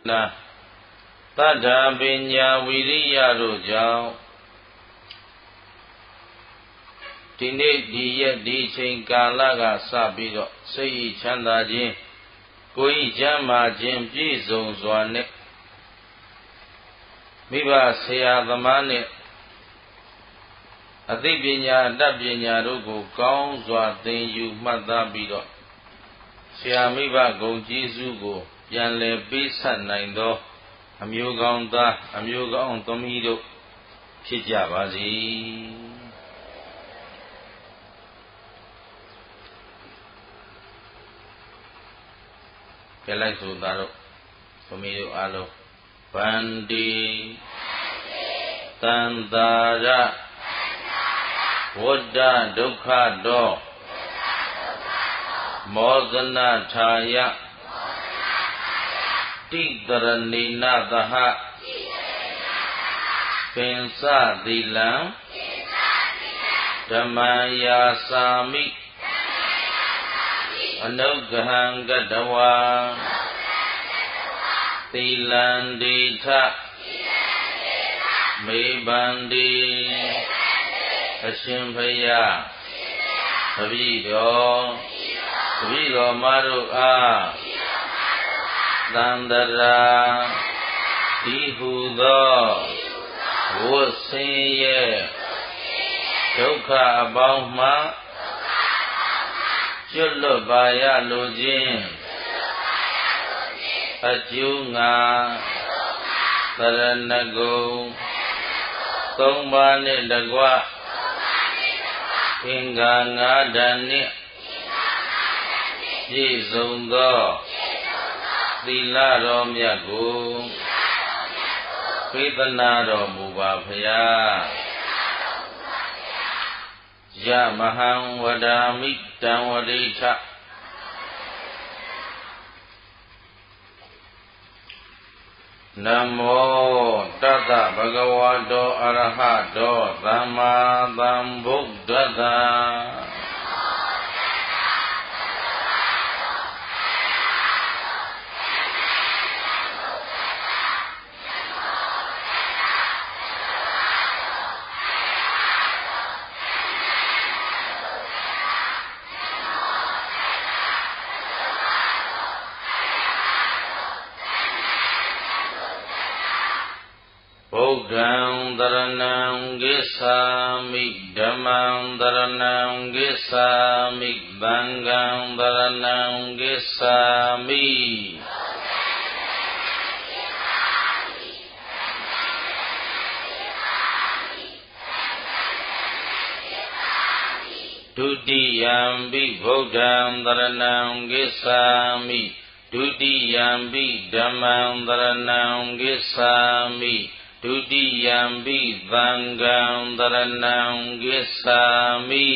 နာတတ္ထာပညာဝိရိယတို့ကြောင့်ဒီနေ့ဒီရက်ဒီချိန်ကာလကစပြီးတော့စိတ်ချမ်းသာခြင်းကိုယ်ချမ်းသာခြင်းပြည့်စုံစွာနဲ့မိဘဆရာသမားနဲ့အသိပညာအတတ်ပညာတို့ကိုကောင်းစွာသင်ယူမှတ်သားပြီးတော့ဆရာမိဘဂုဏ်ကျေးဇူးကိုပြန်လည်ပေးဆက်နိုင်သောအမျိုးကောင်းသားအမျိုးကောင်းသမီးတို့ဖြစ်ကြပါစေကြလိုက်ဆိုသားတို့သမီးတို့အားလုံးဗန္တိတန္တာရဝတ္တဒုက္ခတောမောဇနထာယတိတရဏိနသဟပင်စသီလံဓမ္မယာစာမိအနုဂဟံကတဝါသီလံဒေထမေဘန္တိအရှင်ဘုရားတပည့်တော်မတို့အားသန္တရာဒီဟုသောဝတ်ဆင်းရဲဒုက္ခအပေါင်းမှကျွတ်လွတ်ပါရလိုခြင်းအကျိုးငါသရဏဂုံသုံးပါးနှင့်တကွသင်္ဃာ၅ဓာတ်နှင့်ပြည့်စုံသောသီလတော်မြတ်ကိုပေးသနာတော်မူပါဖျားယမဟံဝဒာမိတံဝရိထနမောတတ္တဗဂဝတောအရဟတောသမ္မာသမ္ဗုဒ္ဓတ္တဗုဒ္ဓံတရဏံဂစ္ဆာမိဓမ္မံတရဏံဂစ္ဆာမိသံဃံတရဏံဂစ္ဆာမိဒုတိယံပိဗုဒ္ဓံတရဏံဂစ္ဆာမိဒုတိယံပိဓမ္မံတရဏံဂစ္ဆာမိဒုတိယံပိသံဃံတရဏံဂစ္ဆာမိ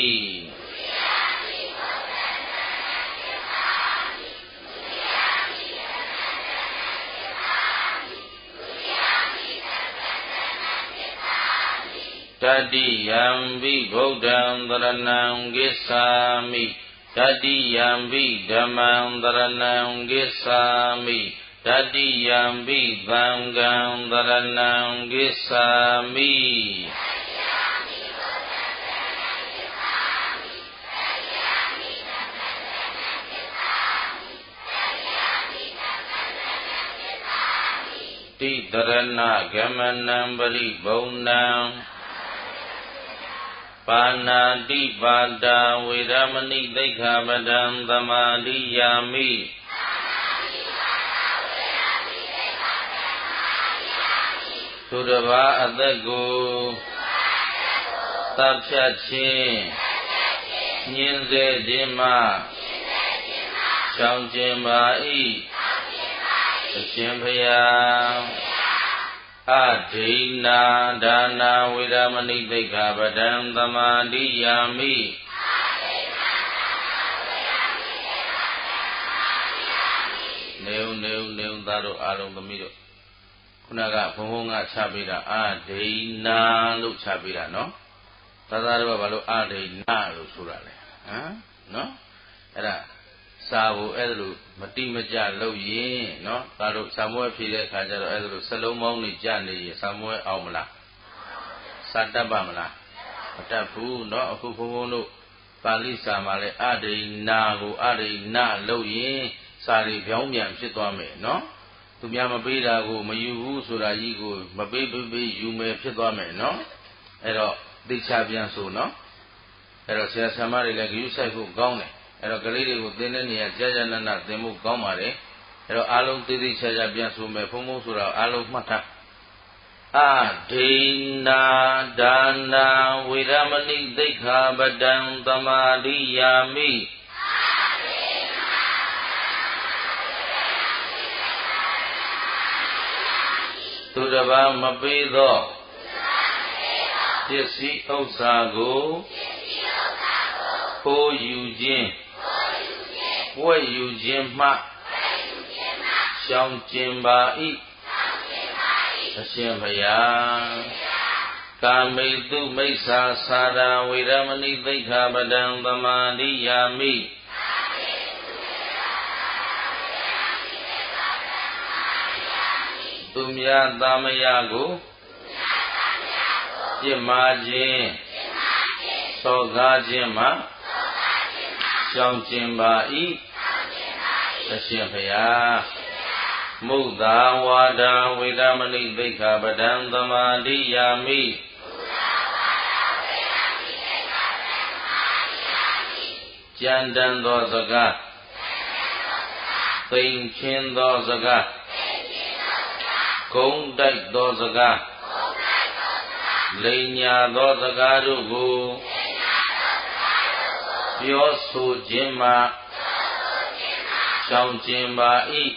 တတိယံပိဗုဒ္ဓံတရဏံဂစ္ဆာမိတတိယံပိဓမ္မံတရဏံဂစ္ဆာမိတတိယံပိသံဃံတရဏံဂစ္ဆာမိတိတရဏဂမနံပရိဘုံနံပါဏာတိပါဒာဝေရမဏိသိက္ခာပဒံသမာဓိယာမိသူတစ်ပါးအသက်ကိုတပ်ဖြတ်ခြင်းညှင်းဆဲခြင်းမှရှောင်ကျင်ပါ၏အရှင်ဘုရားအဒိနာဒါနာဝေရမဏိသိက္ခာပဒံသမာဓိယာမိနေုံသားတို့အားလုံးသမီးတို့ခုနကဘုံဘုံကချပေးတာအဒိနာလို့ချပေးတာနော်သားသားတို့ကဘာလို့အဒိနာလို့ဆိုတာလဲဟမ်နော်အဲ့ဒါစ စာကိုအဲ့လိုမတိမကျလုပ်ရင်နော်ဒါတို့စာမွဲဖြေတဲ့ခါကျတော့အဲ့လိုစလုံးပေါင်းတွေကြနေရင်စာမွဲအောင်မလားစာတတ်ပါမလားမတတ်ဘူးเนาะအခုဘုန်းဘုန်းတို့ပါဠိစာမှာလဲအဒိနာကိုအဒိနာလုပ်ရင်စာတွေပြောင်းပြန်ဖြစ်သွားမယ်เนาะသူများမပေးတာကိုမယူဘူးဆိုတာကြီးကိုမပေးယူမယ်ဖြစ်သွားမယ်เนาะအဲ့တော့သိချပြန်ဆိုเนาะအဲ့တော့ဆရာဆရာမတွေလည်းဂရုစိုက်ဖို့ကောင်းတယ်အဲ့တော့ကလေးတွေကိုသင်တဲ့နေရာကြာကြာနာနာသင်ဖို့ကောင်းပါတယ်အဲ့တော့အားလုံးသိသိချာချာပြန်ဆိုမယ်ဘုံဘုံဆိုတာအားလုံးမှတ်ထားအဒိနာဒါနာဝေရမဏိသိက္ခာပဒံသမာဓိယာမိသူတစ်ပါးမပေးသောပစ္စည်းဥစ္စာကိုခိုးယူခြင်းဝဲယူခြင်းမှရှောင်ကျင်ပါ၏အရှင်ဘုရားကာမိတုမိစ္ဆာသာရဝေရမဏိသိက္ခာပဒံသမာဓိယာမိသူများသားမယားကိုပြစ်မှားခြင်းစော်ကားခြင်းမှရှောင်ကျင်ပါ၏အရှင်ဘုရားမုဒ္ဒဝါဒဝေဒမဏိသိက္ခာပဒံသမာဓိယာမိကြံတန်သောစကားသိမ်ချင်းသောစကားဂုံတိုက်သောစကားလိမ်ညာသောစကားတို့ကိုပြောဆိုခြင်းမှရှောင်ကျင်ပါ၏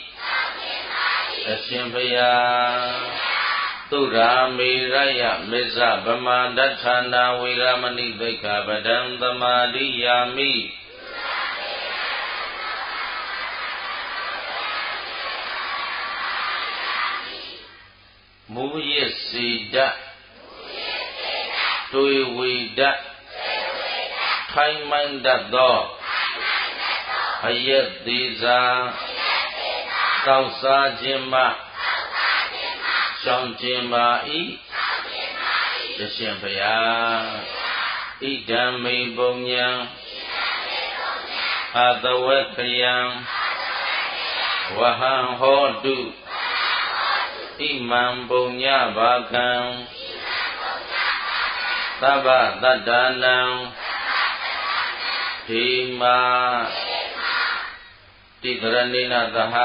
အရှင်ဘုရားသုရာမေရယမေဇဗမာဒဋ္ဌာနာဝေရမဏိသိက္ခာပဒံသမာဓိယာမိမူရစ်စီဒတွေဝေဒထိုင်းမိုင်းတတ်သောအယက်သေးစာတောက်စားခြင်းမှရှောင်ကျင်ပါ၏အရှင်ဘုရားဣဒံမေပုံညာအတဝေခယံဝဟံဟောတုဣမံပုံညဘာကံသဗ္ဗတတ္တနံဓိမာတိကရဏိနသဟ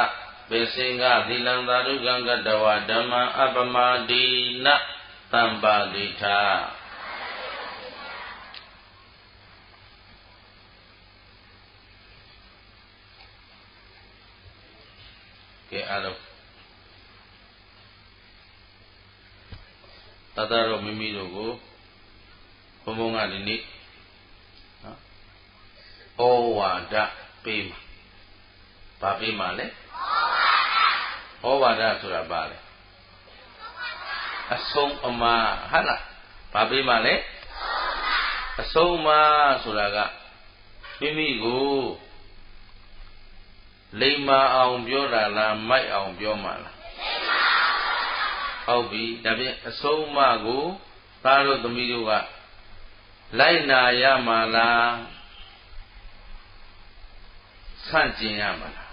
ဘေစင်္ဂသီလံသာဓုကံကတဝဓမ္မံအပမဒိနသံပါတိထာကဲအားလုံးတတတော်မိမိတို့ကိုဘုံဘုံကဒီနေ့ဩဝါဒပေးမှာဘာပေးမှာလဲဩဝါဒဆိုတာဘာလဲအဆုံးအမဟုတ်လားဘာပေးမှာလဲအဆုံးအမဆိုတာကမိမိကိုလိမ္မာအောင်ပြောတာလားမိုက်အောင်ပြောမှာလားဟုတ်ပြီဒါဖြင့်အဆုံးအမကိုသားတို့သမီးတို့ကလိုက်နာရမှာလားဆန့်ကျင်ရမှာလား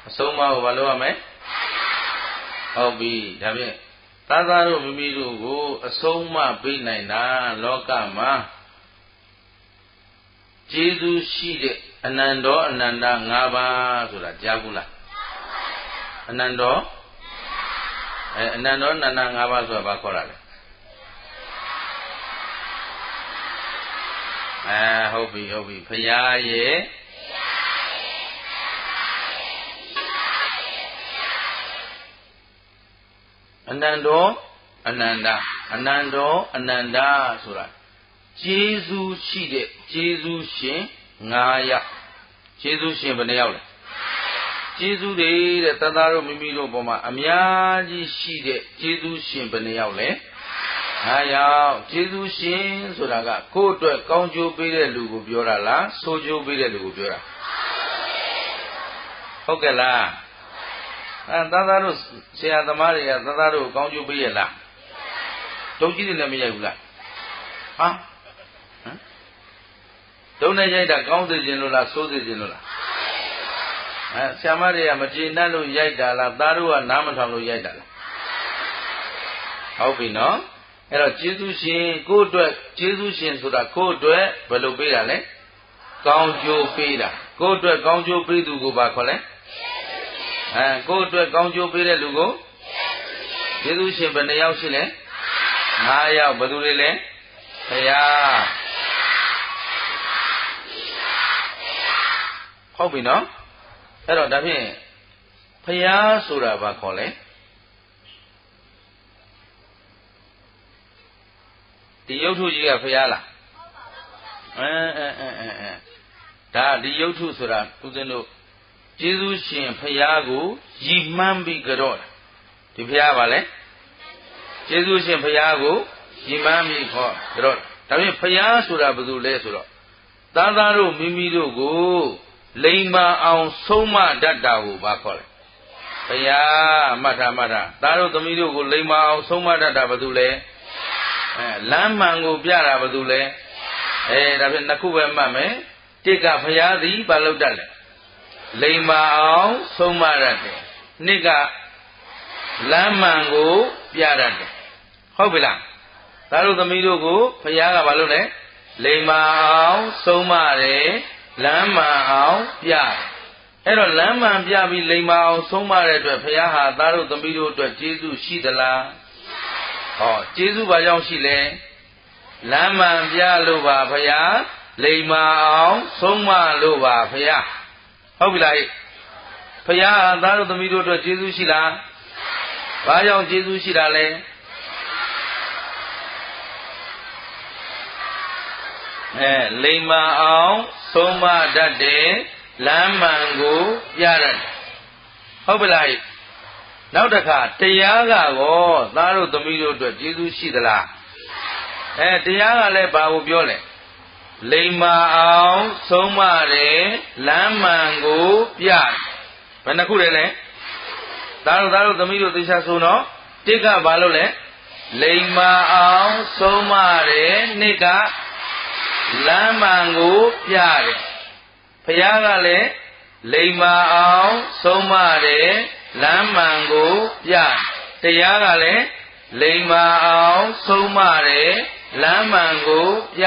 အဆုံးအမကိုဘာလုပ်ရမလဲဟုတ်ပြီဒါဖြင့်သားတို့မိမိတို့ကိုအဆုံးအမပေးနိုင်တာလောကမှာကျေးဇူးရှိတဲ့အနန္တောအနန္တ၅ပါးဆိုတာကြားဘူးလားအနန္တောအနန္တောအနန္တ၅ပါးဆိုတာဘာခေါ်တာလဲဟုတ်ပြီဟုတ်ပြီဘုရားရဲ့အနန္တောအနန္တအနန္တောအနန္တဆိုတာကျေးဇူးရှိတဲ့ကျေးဇူးရှင်9ယောက်ကျေးဇူးရှင်ဘယ်နှယောက်လဲကျေးဇူးတွေတဲ့သားသားတို့မိမိတို့ပေါ်မှာအများကြီးရှိတဲ့ကျေးဇူးရှင်ဘယ်နှယောက်လဲ ဟာရောက်ကျေးဇူးရှင်ဆိုတာကကိုယ့်အတွက်ကောင်းကျိုးပေးတဲ့လူကိုပြောတာလားဆိုးကျိုးပေးတဲ့လူကိုပြောတာဟုတ်ကဲ့လားသားသားတို့ဆရာသမားတွေကသားသားတို့ကောင်းကျိုးပေးရလားဒုံကြီးတွေလည်းမရိုက်ဘူးလားဟာဒုံနဲ့ရိုက်တာကောင်းစေခြင်းလို့လားဆိုးစေခြင်းလို့လားဆရာမတွေကမကျေနပ်လို့ရိုက်တာလားသားတို့ကနားမထောင်လို့ရိုက်တာလားဟုတ်ပြီနော်အဲ့တော့ကျေးဇူးရှင်ကိုယ့်အတွက်ကျေးဇူးရှင်ဆိုတာကိုယ့်အတွက်ဘယ်လိုပေးတာလဲကောင်းကျိုးပေးတာကိုယ့်အတွက်ကောင်းကျိုးပေးသူကိုပါခေါ်လဲကိုယ့်အတွက်ကောင်းကျိုးပေးတဲ့လူကိုကျေးဇူးရှင်ဘယ်နှယောက်ရှိလဲ9ယောက်ဘယ်သူတွေလဲဘုရားဟုတ်ပြီနော်အဲ့တော့ဒါဖြင့်ဘုရားဆိုတာဘာခေါ်လဲဒီရုပ်ထုကြီးကဘုရားလားဒါဒီရုပ်ထုဆိုတာဦးဇင်းတို့ကျေးဇူးရှင်ဘုရားကိုရည်မှန်းပြီးကြော့ဒီဘုရားပါလဲကျေးဇူးရှင်ဘုရားကိုရည်မှန်းပြီးခေါ်ကြော့ဒါဖြင့်ဘုရားဆိုတာဘယ်သူလဲဆိုတော့သားသားတို့မိမိတို့ကိုလိမ္မာအောင်ဆုံးမတတ်တာကိုဘာခေါ်လဲဘုရားမှတ်တာသားတို့သမီးတို့ကိုလိမ္မာအောင်ဆုံးမတတ်တာဘယ်သူလဲလမ်းမှန်ကိုပြတာဘယ်သူလဲဒါဖြင့်နှစ်ခုပဲမှတ်မယ်တစ်ကဘုရားသည်ဘာလုပ်တတ်လဲလိမ္မာအောင်ဆုံးမတတ်တယ်နှစ်ကလမ်းမှန်ကိုပြတတ်တယ်ဟုတ်ပြီလားသားတို့သမီးတို့ကိုဘုရားကဘာလုပ်လဲလိမ္မာအောင်ဆုံးမတယ်လမ်းမှန်အောင်ပြတယ်အဲ့တော့လမ်းမှန်ပြပြီးလိမ္မာအောင်ဆုံးမတဲ့အတွက်ဘုရားဟာသားတို့သမီးတို့အတွက်ကျေးဇူးရှိသလားကျေးဇူးဘာကြောင့်ရှိလဲလမ်းမှန်ပြလို့ပါဘုရားလိမ္မာအောင်ဆုံးမလို့ပါဘုရားဟုတ်ပြီလားဘုရားဟာသားတို့သမီးတို့အတွက်ကျေးဇူးရှိလားဘာကြောင့်ကျေးဇူးရှိတာလဲလိမ္မာအောင်ဆုံးမတတ်တယ်လမ်းမှန်ကိုပြတတ်တယ်ဟုတ်ပြီလားနောက်တစ်ခါတရားကရောသားတို့သမီးတို့အတွက်ကျေးဇူးရှိသလားတရားကလည်းဘာကိုပြောလဲလိမ္မာအောင်ဆုံးမတယ်လမ်းမှန်ကိုပြတယ်ဘယ်နှခုလဲသားတို့သမီးတို့သိချဆိုတော့တစ်ကဘာလို့လဲလိမ္မာအောင်ဆုံးမတယ်နှစ်ကလမ်းမှန်ကိုပြတယ်ဘုရားကလည်းလိမ္မာအောင်ဆုံးမတယ်လမ်းမှန်ကိုပြတရားကလည်းလိမ္မာအောင်ဆုံးမတယ်လမ်းမှန်ကိုပြ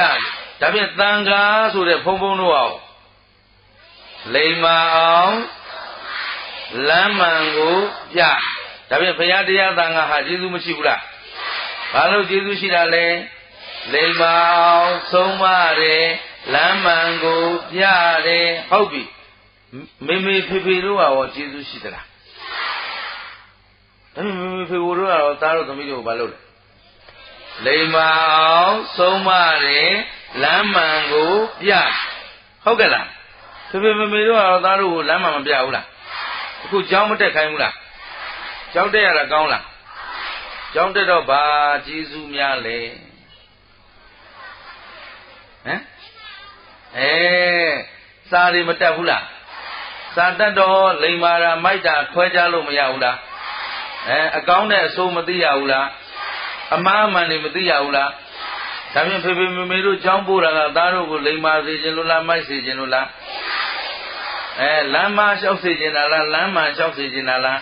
ဒါဖြင့်သံဃာဆိုတဲ့ဘုန်းဘုန်းတို့အောင်လိမ္မာအောင်လမ်းမှန်ကိုပြဒါဖြင့်ဘုရားတရားသံဃာဟာကျေးဇူးမရှိဘူးလားဘာလို့ကျေးဇူးရှိတာလဲလိမ္မာအောင်ဆုံးမတယ်လမ်းမှန်ကိုပြတယ်ဟုတ်ပြီမေမေဖေဖေတို့ကရောကျေးဇူးရှိသလားဒါပေမဲ့မေဖေဖေတို့ကတော့သားတို့သမီးတို့ကိုဘာလုပ်လဲလိမ္မာအောင်ဆုံးမတယ်လမ်းမှန်ကိုပြဟုတ်ကဲ့လားဖေဖေမေမေတို့ကတော့သားတို့ကိုလမ်းမှန်မပြဘူးလားအခုကြောင်းမတက်ခိုင်းဘူးလားကြောင်းတက်ရတာကောင်းလားကြောင်းတက်တော့ဘာကျေးဇူးများလဲစာတွေမတက်ဘူးလားစာတက်တော့လိမ္မာတာမိုက်တာခွဲခြားလို့မရဘူးလားအကောင်းနဲ့အဆိုးမသိရဘူးလားအမှားအမှန်တွေမသိရဘူးလားဒါဖြင့်ဖေဖေမေမေတို့ကြောင်းပို့တာကသားတို့ကိုလိမ္မာစေခြင်းလို့လားမိုက်စေခြင်းလို့လားလမ်းမလျှောက်စေခြင်းလားလမ်းမှန်လျှောက်စေခြင်းလားဒါ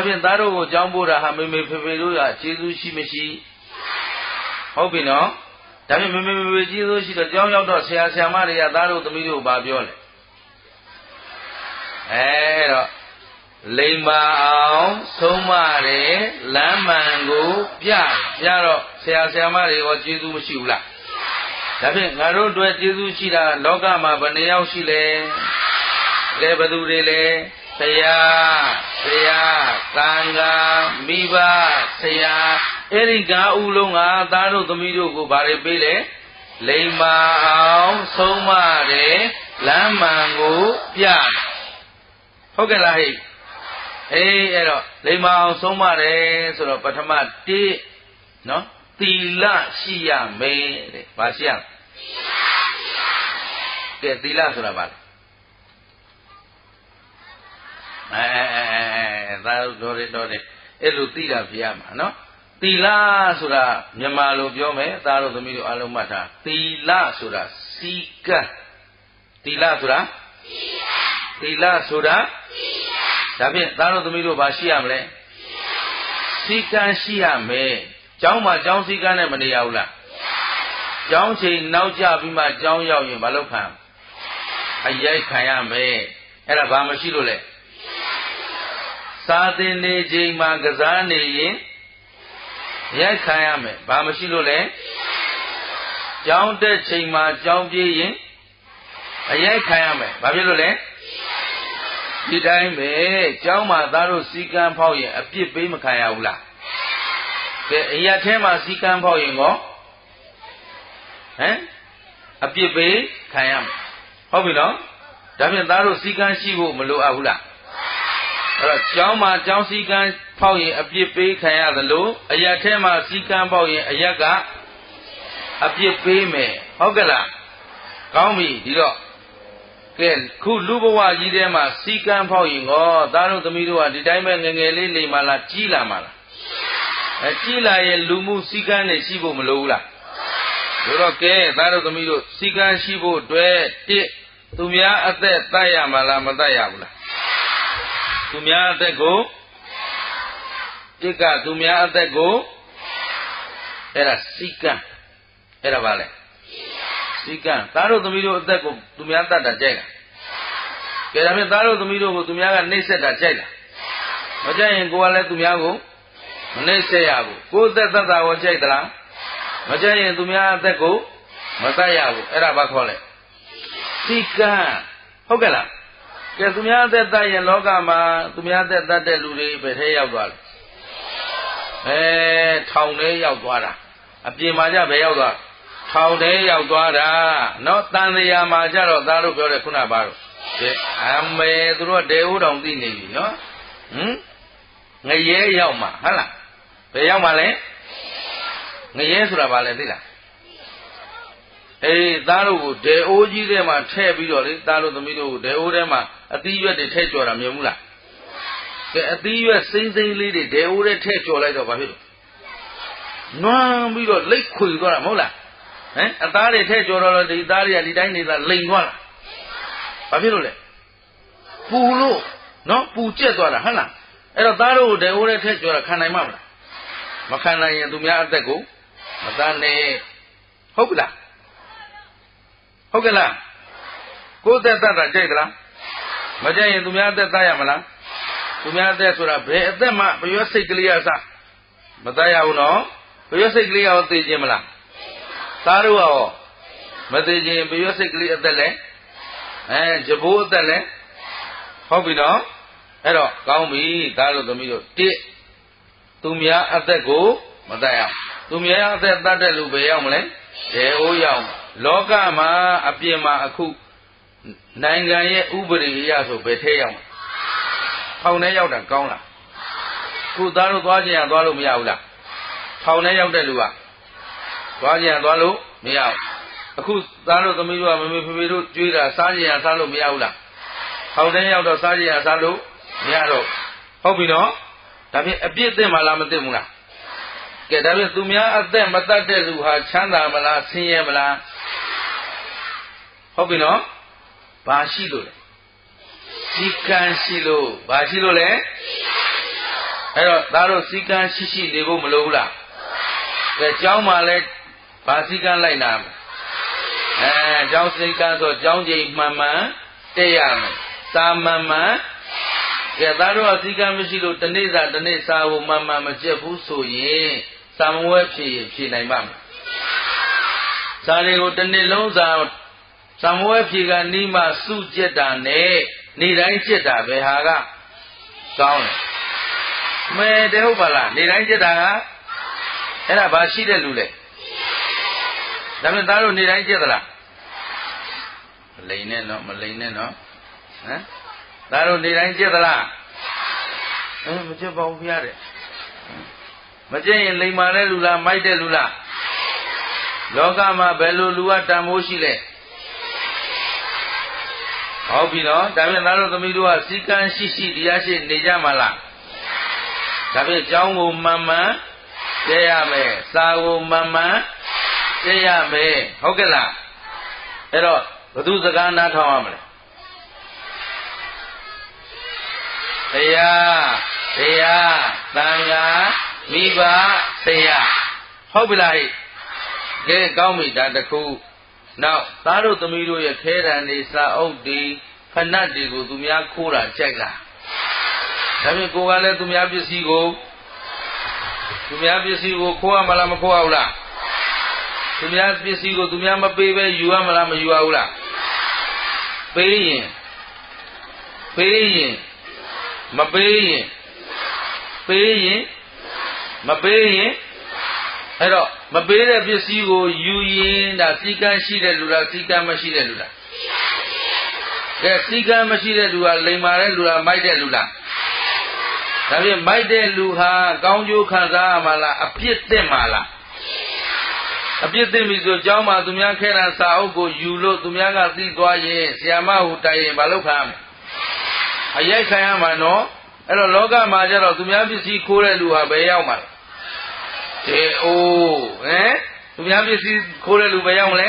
ဖြင့်သားတို့ကိုကြောင်းပို့တာဟာမေမေဖေဖေတို့ကကျေးဇူးရှိမရှိဟုတ်ပြီနော်ဒါဖြင့်မေမေဖေဖေကျေးဇူးရှိတော့ကြောင်းရောက်တော့ဆရာဆရာမတွေကသားတို့သမီးတို့ဘာပြောလဲတော့လိမ္မာအောင်ဆုံးမတယ်လမ်းမှန်ကိုပြတော့ဆရာဆရာမတွေရောကျေးဇူးမရှိဘူးလားဒါဖြင့်ငါတို့အတွက်ကျေးဇူးရှိတာလောကမှာဘယ်နှယောက်ရှိလဲဘယ်သူတွေလဲဆရာသံဃာမိဘဆရာအဲ့ဒီ၅ဦးလုံးကသားတို့သမီးတို့ကိုဘာတွေပေးလဲလိမ္မာအောင်ဆုံးမတယ်လမ်းမှန်ကိုပြဟုတ်ကဲ့လားဟဲ့အဲ့တော့လိမ္မာအောင်ဆုံးမတယ်ဆိုတော့ပထမ1 နော်သီလရှိရမယ်တဲ့ဘာရှိရကဲသီလဆိုတာဘာလဲသာတော်တယ်အဲ့လိုသိတာပြရမှာနော်သီလဆိုတာမြန်မာလိုပြောမယ်သားတို့သမီးတို့အားလုံးမှတ်ထားသီလဆိုတာစီကံသီလဆိုတာသီလဆိုတာဒါဖြင့်သားတို့သမီးတို့ဘာရှိရမလဲစီကံရှိရမယ်ကျောင်းမှာကျောင်းစည်းကမ်းနဲ့မနေရဘူးလားကျောင်းချိန်နောက်ကျပြီးမှကျောင်းရောက်ရင်မလုပ်ခံအရိုက်ခံရမယ်အဲ့ဒါဘာမရှိလို့လဲစာသင်နေချိန်မှာကစားနေရင်ရိုက်ခံရမယ်ဘာမရှိလို့လဲကျောင်းတက်ချိန်မှာကျောင်းပြေးရင်အရိုက်ခံရမယ်ဘာဖြစ်လို့လဲဒီတိုင်းပဲကျောင်းမှာသားတို့စည်းကမ်းဖောက်ရင်အပြစ်ပေးမခံရဘူးလားကဲအရာထဲမှာစည်းကမ်းဖောက်ရင်ကောအပြစ်ပေးခံရမယ်ဟုတ်ပြီနော်ဒါဖြင့်သားတို့စည်းကမ်းရှိဖို့မလိုအပ်ဘူးလားအဲ့တော့ကျောင်းမှာကျောင်းစည်းကမ်းဖောက်ရင်အပြစ်ပေးခံရသလိုအရာထဲမှာစည်းကမ်းဖောက်ရင်အရာကအပြစ်ပေးမယ်ဟုတ်ကဲ့လားကောင်းပြီဒီတော့ကဲခုလူဘဝကြီးထဲမှာစည်းကမ်းဖောက်ရင်ကောသားတို့သမီးတို့ကဒီတိုင်းပဲငငယ်လေးနေမှလားကြီးလာမှလားကြီးလာရဲ့လူမှုစည်းကမ်းတွေရှိဖို့မလိုဘူးလားဒါတော့ကဲသားတို့သမီးတို့စည်းကမ်းရှိဖို့အတွက်တစ်သူများအသက်တတ်ရမှာလားမတတ်ရဘူးလားသူများအသက်ကိုတစ်ကသူများအသက်ကိုအဲ့ဒါစည်းကမ်းအဲ့ဒါဘာလဲစည်းကမ်းသားတို့သမီးတို့အသက်ကိုသူများတတ်တာကြိုက်လားကဲဒါဖြင့်သားတို့သမီးတို့ကိုသူများကနှိပ်စက်တာကြိုက်လားမကြိုက်ရင်ကိုယ်ကလည်းသူများကိုမနှိပ်စက်ရဘူးကိုယ်သက်သက်သာကိုကြိုက်သလားမကြိုက်ရင်သူများအသက်ကိုမတတ်ရဘူးအဲ့ဒါဘာခေါ်လဲစည်းကမ်းဟုတ်ကဲ့လားကဲသူများအသက်တတ်ရင်လောကမှာသူများအသက်တတ်တဲ့လူတွေဘယ်ထဲရောက်သွားလဲထောင်ထဲရောက်သွားတာအပြင်မှာကြဘယ်ရောက်သွားထောင်ထဲရောက်သွားတာနော်တန်တရားမှာကြတော့သားတို့ပြောတဲ့ခုနဘာလို့အမေသူတို့ဒေဦးတောင်သိနေပြီနော်ငရဲရောက်မှာဟုတ်လားဘယ်ရောက်မှာလဲငရဲဆိုတာဘာလဲသိလားသားတို့ကိုဒေအိုးကြီးထဲမှာထည့်ပြီးတော့လေသားတို့သမီးတို့ကိုဒေအိုးထဲမှာအသီးရွက်တွေထည့်ကြော်တာမြင်ဘူးလားကဲအသီးရွက်စိမ့်စိမ့်လေးတွေဒေအိုးထဲထည့်ကြော်လိုက်တော့ဘာဖြစ်လို့နွမ်းပြီးတော့လိတ်ခွေသွားတာမဟုတ်လားအသားတွေထည့်ကြော်တော့ဒီသားတွေကဒီတိုင်းနေတာလိန်သွားတာဘာဖြစ်လို့လဲပူလို့နော်ပူကျက်သွားတာဟုတ်လားအဲ့တော့သားတို့ကိုဒေအိုးထဲထည့်ကြော်တာခံနိုင်မှာမလားမခံနိုင်ရင်သူများအသက်ကိုမတန်းနဲ့ဟုတ်ပြီလားဟုတ်ကဲ့လားကိုယ်သက်တတ်တာကြိုက်သလားမကြိုက်ရင်သူများအသက်တတ်ရမလားသူများအသက်ဆိုတာဘယ်အသက်မှပရွက်စိတ်ကလေးရစမတတ်ရဘူးနော်ပရွက်စိတ်ကလေးရောသိခြင်းမလားသားတို့ရောမသိခြင်းပရွက်စိတ်ကလေးအသက်လဲကြဘိုးအသက်လဲဟုတ်ပြီနော်အဲ့တော့ကောင်းပြီသားတို့သမီးတို့တစ်သူများအသက်ကိုမတတ်ရသူများအသက်တတ်တဲ့လူပဲရောက်မလဲဒေအိုးရောက်လောကမှာအပြင်မှာအခုနိုင်ငံရဲ့ဥပဒေအရဆိုဘယ်ထဲရောက်ထောင်ထဲရောက်တာကောင်းလားခုသားတို့သွားခြင်းရသွားလို့မရဘူးလားထောင်ထဲရောက်တဲ့လူကသွားခြင်းရသွားလို့မရဘူးအခုသားတို့သမီးတို့ကမမေဖေဖေတို့ကြွေးတာစားခြင်းရစားလို့မရဘူးလားထောင်ထဲရောက်တော့စားခြင်းရစားလို့မရတော့ဟုတ်ပြီနော်ဒါဖြင့်အပြစ်သိမှလားမသိဘူးလားကဲဒါဖြင့်သူများအသက်မတတ်တဲ့လူဟာချမ်းသာမလားဆင်းရဲမလားဟုတ်ပြီနော်ဘာရှိလို့လဲစီကံရှိလို့ဘာရှိလို့လဲအဲ့တော့သားတို့စီကံရှိနေဖို့မလိုဘူးလားကဲကျောင်းမှာလဲဘာစီကံလိုက်နာကျောင်းစီကံဆိုကျောင်းချိန်မှန်မှန်တက်ရမယ်စာမှန်မှန်ကဲသားတို့အစီကံမရှိလို့တနေ့စာဖို့မှန်မှန်မကျက်ဘူးဆိုရင်စာမဝဲဖြေနိုင်ပါ့မလားစာတွေကိုတစ်နေ့လုံးစာမဝဲဖြေကနီးမှစုကျက်တာနဲ့နေတိုင်းကျက်တာပဲဟာကကောင်းတယ်မဲတဲ့ဟုတ်ပါလားနေတိုင်းကျက်တာကအဲ့ဒါဘာရှိတဲ့လူလဲဒါပေမဲ့သားတို့နေတိုင်းကျက်သလားမလိန်နဲ့နော်မလိန်နဲ့နော်သားတို့နေတိုင်းကျက်သလားမကျက်ပါဘူးဖျားတဲ့ မကျင့်ရင်လိမ္မာတဲ့လူလားမိုက်တဲ့လူလားလောကမှာဘယ်လိုလူကတန်ဖိုးရှိလဲဟုတ်ပြီနော်ဒါဖြင့်သားတို့သမီးတို့ကစီကံရှိရှိတရားရှိနေကြမှာလားဒါဖြင့်ကျောင်းကိုမှန်မှန်ကျဲရမယ်စာကိုမှန်မှန်ကျဲရမယ်ဟုတ်ကဲ့လားအဲ့တော့ဘသူစကားနားထောင်ရမလဲတရားသံဃာမိဘဆရာဟုတ်ပြီလားကဲကောင်းပြီဒါတခုနောက်သားတို့သမီးတို့ရဲ့ခဲတံတွေစာအုပ်တွေဖဏတ်တွေကိုသူများခိုးတာကြိုက်လားဒါဖြင့်ကိုကလည်းသူများပစ္စည်းကိုခိုးရမလားမခိုးရဘူးလားသူများပစ္စည်းကိုသူများမပေးပဲယူရမလားမယူရဘူးလားပေးရင်မပေးရင်အဲ့တော့မပေးတဲ့ပစ္စည်းကိုယူရင်ဒါစီကံရှိတဲ့လူလားစီကံမရှိတဲ့လူလားကဲစီကံမရှိတဲ့လူကလိမ္မာတဲ့လူလားမိုက်တဲ့လူလားဒါဖြင့်မိုက်တဲ့လူဟာကောင်းကျိုးခံစားရမှာလားအပြစ်သင့်မှာလားအပြစ်သင့်ပြီဆိုကျောင်းမှာသူများခဲတာစာအုပ်ကိုယူလို့သူများကသိသွားရင်ဆရာမဟူတိုင်ရင်မလုပ်ခံရမယ်အရိုက်ခံရမှာနော်အဲ့တော့လောကမှာကျတော့သူများပစ္စည်းခိုးတဲ့လူဟာဘယ်ရောက်မှာလဲသူများပစ္စည်းခိုးတဲ့လူဘယ်ရောက်မလဲ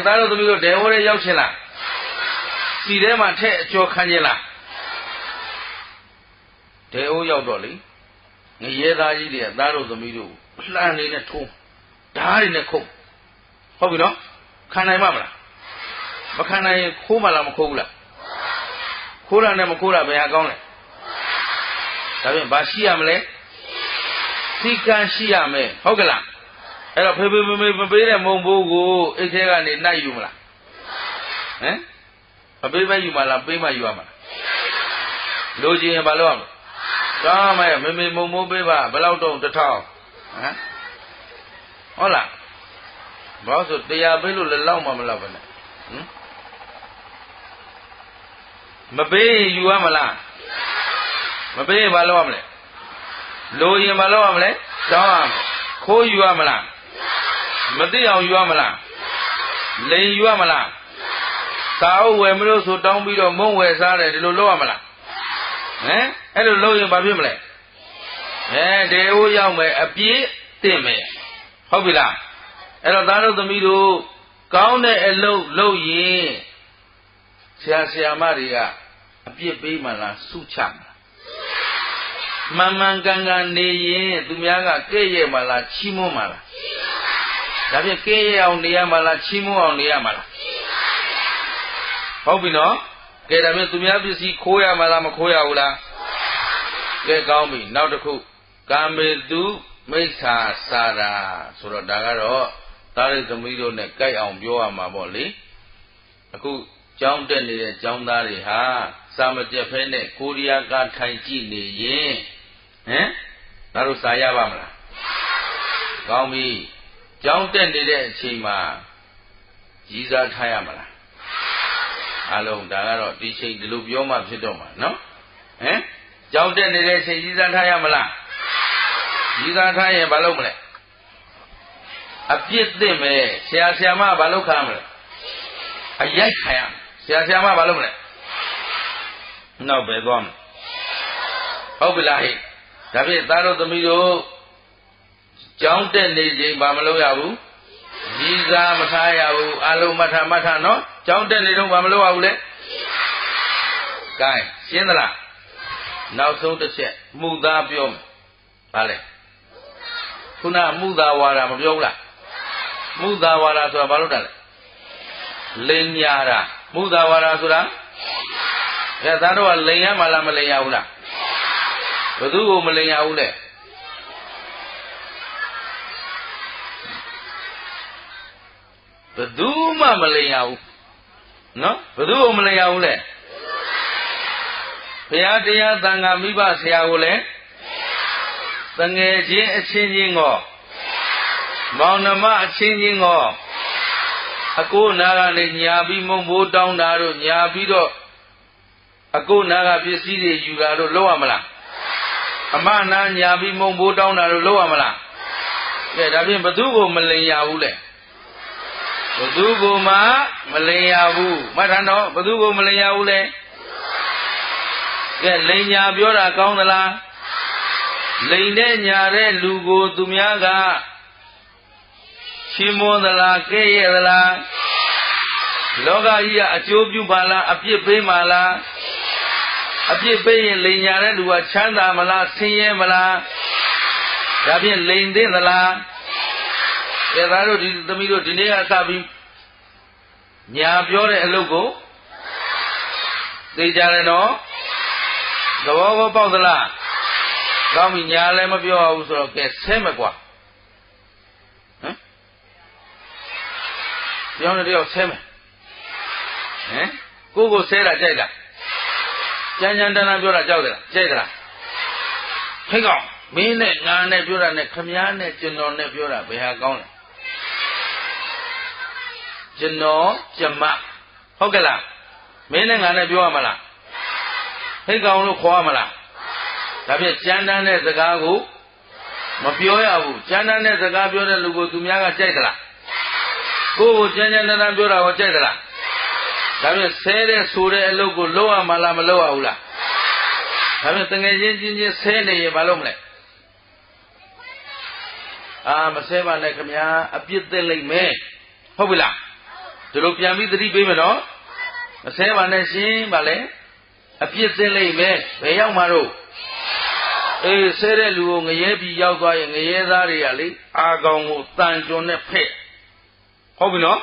သားတို့သမီးတို့ဒေဝရဲရောက်ချင်လားစီထဲမှာထည့်အကျော်ခံချင်လားဒေဝရောက်တော့လေငရဲသားကြီးတွေကသားတို့သမီးတို့လှမ်းနေနဲ့ထုံးဓားတွေနဲ့ခုတ်ဟုတ်ပြီနော်ခံနိုင်မှာမလားမခံနိုင်ရင်ခိုးမလားမခိုးဘူးလားခိုးတာနဲ့မခိုးတာဘယ်ဟာကောင်းလဲဒါဖြင့်ဘာရှိရမလဲစီကံရှိရမယ်ဟုတ်ကလားအဲ့တော့ဖေမေမပေးတဲ့မုံဘိုးကိုအိတ်ထဲကနေနှိုက်ယူမလားမပေးမယူမလားပေးမယူရမလားလိုချင်ရင်ဘာလုပ်ရမလဲကောင်းမယ်မေမုံဘိုးပေးပါဘယ်လောက်တော့1000ဟုတ်လားဘာလို့ဆို100ပေးလို့လည်းလောက်မှမလောက်ပဲနဲ့မပေးရင်ယူရမလားမပေးရင်ဘာလုပ်ရမလဲလိုရင်ဘာလုပ်ရမလဲတောင်းရမယ်ခိုးယူရမလားမသိအောင်ယူရမလားလိန်ယူရမလားစာအုပ်ဝယ်မလို့ဆိုတောင်းပြီးတော့မုံဝယ်စားတယ်ဒီလိုလုပ်ရမလားအဲ့လိုလုပ်ရင်ဘာဖြစ်မလဲဒေဝရောက်မယ်အပြည့်တင်မယ်ဟုတ်ပြီလားအဲ့တော့သားတို့သမီးတို့ကောင်းတဲ့အလုပ်လုပ်ရင်ဆရာမတွေကအပြစ်ပေးမှလားစုချမှာမှန်ကန်နေရင်သူများကကဲ့ရဲ့မှလားချီးမွမ်းမှလားဒါဖြင့်ကဲ့ရဲ့အောင်နေရမှလားချီးမွမ်းအောင်နေရမှလားဟုတ်ပြီနော်ကဲဒါဖြင့်သူများပစ္စည်းခိုးရမှလားမခိုးရဘူးလားကဲကောင်းပြီနောက်တစ်ခုကာမေတုမိစ္ဆာစာရာဆိုတော့ဒါကတော့သားရိသမီးတို့နဲ့ကြိုက်အောင်ပြောရမှာပေါ့လေအခုကျောင်းတက်နေတဲ့ကျောင်းသားတွေဟာစာမကျက်ဖဲနဲ့ကိုရီးယားကထိုင်ကြည့်နေရင်ဒါတို့စာရပါမလားကောင်းပြီကျောင်းတက်နေတဲ့အချိန်မှာကြီးစားထားရမလားအလုံးဒါကတော့ဒီချိန်ဒီလိုပြောမှဖြစ်တော့မှာနော်ကျောင်းတက်နေတဲ့အချိန်ကြီးစားထားရမလားကြီးစားထားရင်ဘာလုပ်မလဲအပြစ်သင့်မယ်ဆရာမဘာလုပ်ခံမလဲအရိုက်ခံရဆရာမဘာလုပ်မလဲနောက်ပဲသွားမယ်ဟုတ်ပြီလားဟဲ့ဒါဖြင့်သားတို့သမီးတို့ကျောင်းတက်နေချိန်ဘာမလုပ်ရဘူးကြီးစားမထားရဘူးအလုံးမထနော်ကျောင်းတက်နေတော့ဘာမလုပ်ရဘူးလဲကဲရှင်းသလားနောက်ဆုံးတစ်ချက်မှုသားပြောမယ်ဗါလဲခုနမှုသားဝါဒမပြောဘူးလားမှုသားဝါဒဆိုတာဘာလို့တာလဲလိန်ညာတာမှုသားဝါဒဆိုတာသားတို့ကလိန်ရမှာလားမလိန်ရဘူးလားဘယ်သူကိုမလိန်ရဘူးလဲဘယ်သူမှမလိန်ရဘူးနော်ဘယ်သူကိုမလိန်ရဘူးလဲဘုရားတရားသံဃာမိဘဆရာကိုလည်းတငယ်ချင်းအချင်းချင်းကိုမောင်နှမအချင်းချင်းကိုအကိုနာကနေညာပြီးမုံဘိုးတောင်းတာတို့ညာပြီးတော့အကိုနာကပစ္စည်းတွေယူတာတို့လုပ်ရမလား Amana Yabi Mombo down at Loamala. Get up in Badugo Malaya Ule. Badugo Ma Malaya Wu. Matano, Badugo Malaya Ule. Get Lenya Biora Kaunala. Lenya Red Lugo Dumiaga. Shimo the la Kay the la Loga here at Jobu Bala, Apie Mala, Apie Bay and Lenya Red Lua Chanda Mala, Siye Mala, Rabian Lane de the la Eraro the Mido Dinea Sabi Nya Biore and Logo. They Jareno. The Wava Paudala. Gami Nyalem of your house or get Semaqua. The only day of Sem. Google said a Jada. Janjandana Jura Jada. Jada. Hang on. Mean it, Nana Jura, Nekamian, General Nebura, we have gone. General Jama. Hogala. Meaning Anna Juamala. Hang on, Quamala. Tapi Jandan is the Gagu. Mapioya, Jandan is the Gabio Lugo to Miaga Jadala. Go Janjana Bura or Jedra. That is Sere Sure Logo Loa Malamaloa Ula. Having a Sene Malomle. Maseva Nekamia, a bit the lake me. Hobila. To look Yami the Ribimino. Maseva Neshi Bale. A bit the lake me. Bayang Maro. A Sere Luong, a Yebi Yaga and a Yezari, Agong, Tanjone Pet. Hobino?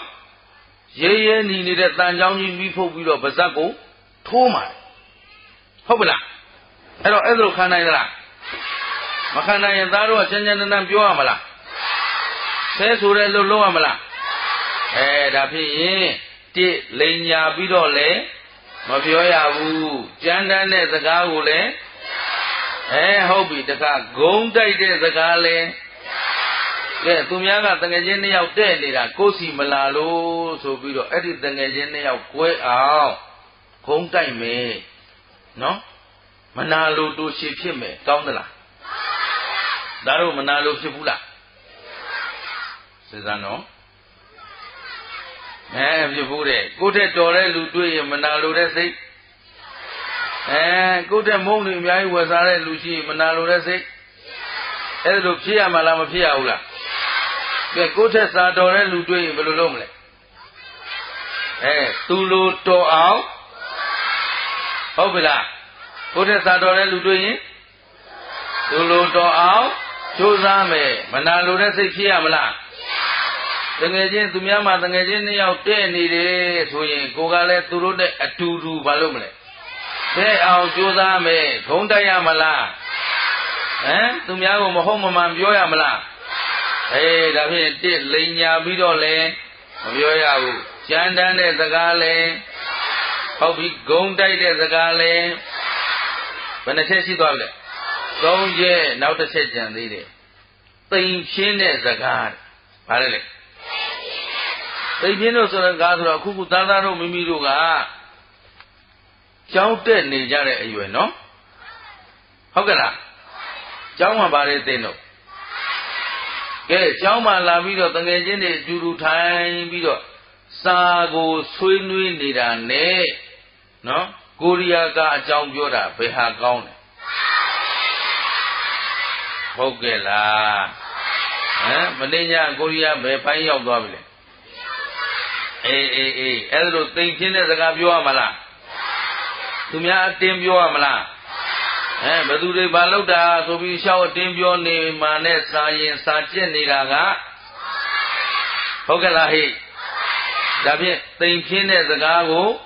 Ye needed a Tanjani before we of Bazago, Toma. Hobila. Hello, Edro Canada. Makana and Daro, Janjan and Buamala. Says Urello Loamala. Dapi, Lenya Bidole, Mafioya Wu, Jandan the Gaule. Hobby the car, Gom died the Gale. Yeah, Tumiaga, the Gajene of Delira, Cosi Malalo, so we do edit the Gajene of Quay out. Home time me. No? Manalo do Shipime, Kaundala. Daru Manalo Shipula. Says I know. You put it. Go to Dore Lutu, Manalo, say. Go to Moni, I was a Lucy, Manalo, say. Edo Chia Malama Piaula. Go to Sadore Lutu, Belomle. Tulu to out. Hobila. Go to Sadore Lutu. Tulu to out. Chuzame, Manalo, say Chiamala. The Gajin to Miama, the Gajin of 10 needed to Gogale to Rude at Turu Balumle. They are Josame, Kondayamala. To Miago Mahoma Bioyamala. David did Lenya Bidole, Bioyabu, Jandan as the Gale, Hobby Gondai as the Gale. When I say she got it, go ye, now the Sejan did it. Think Shin as the God. Parallel. They didn't know so Gadra Kukutana Mimiruga. Chowte Nijare, you know? Hogala. Chowma Bare they know. Get Chowma Lavido, the Gajene, Juru time, Bido. Sago, Swinui Nidane. No? Guriaga, Jambioda, Beha Gaune. Hogela. Manina, Guria, Bepai of Gobble. Elro thinking as a Gabio Mala. To me, I think you are Mala. But do they Balota, so we shall think your name, Manessa, and Sachen Niraga. Hogalahi. David thinking as a Gago.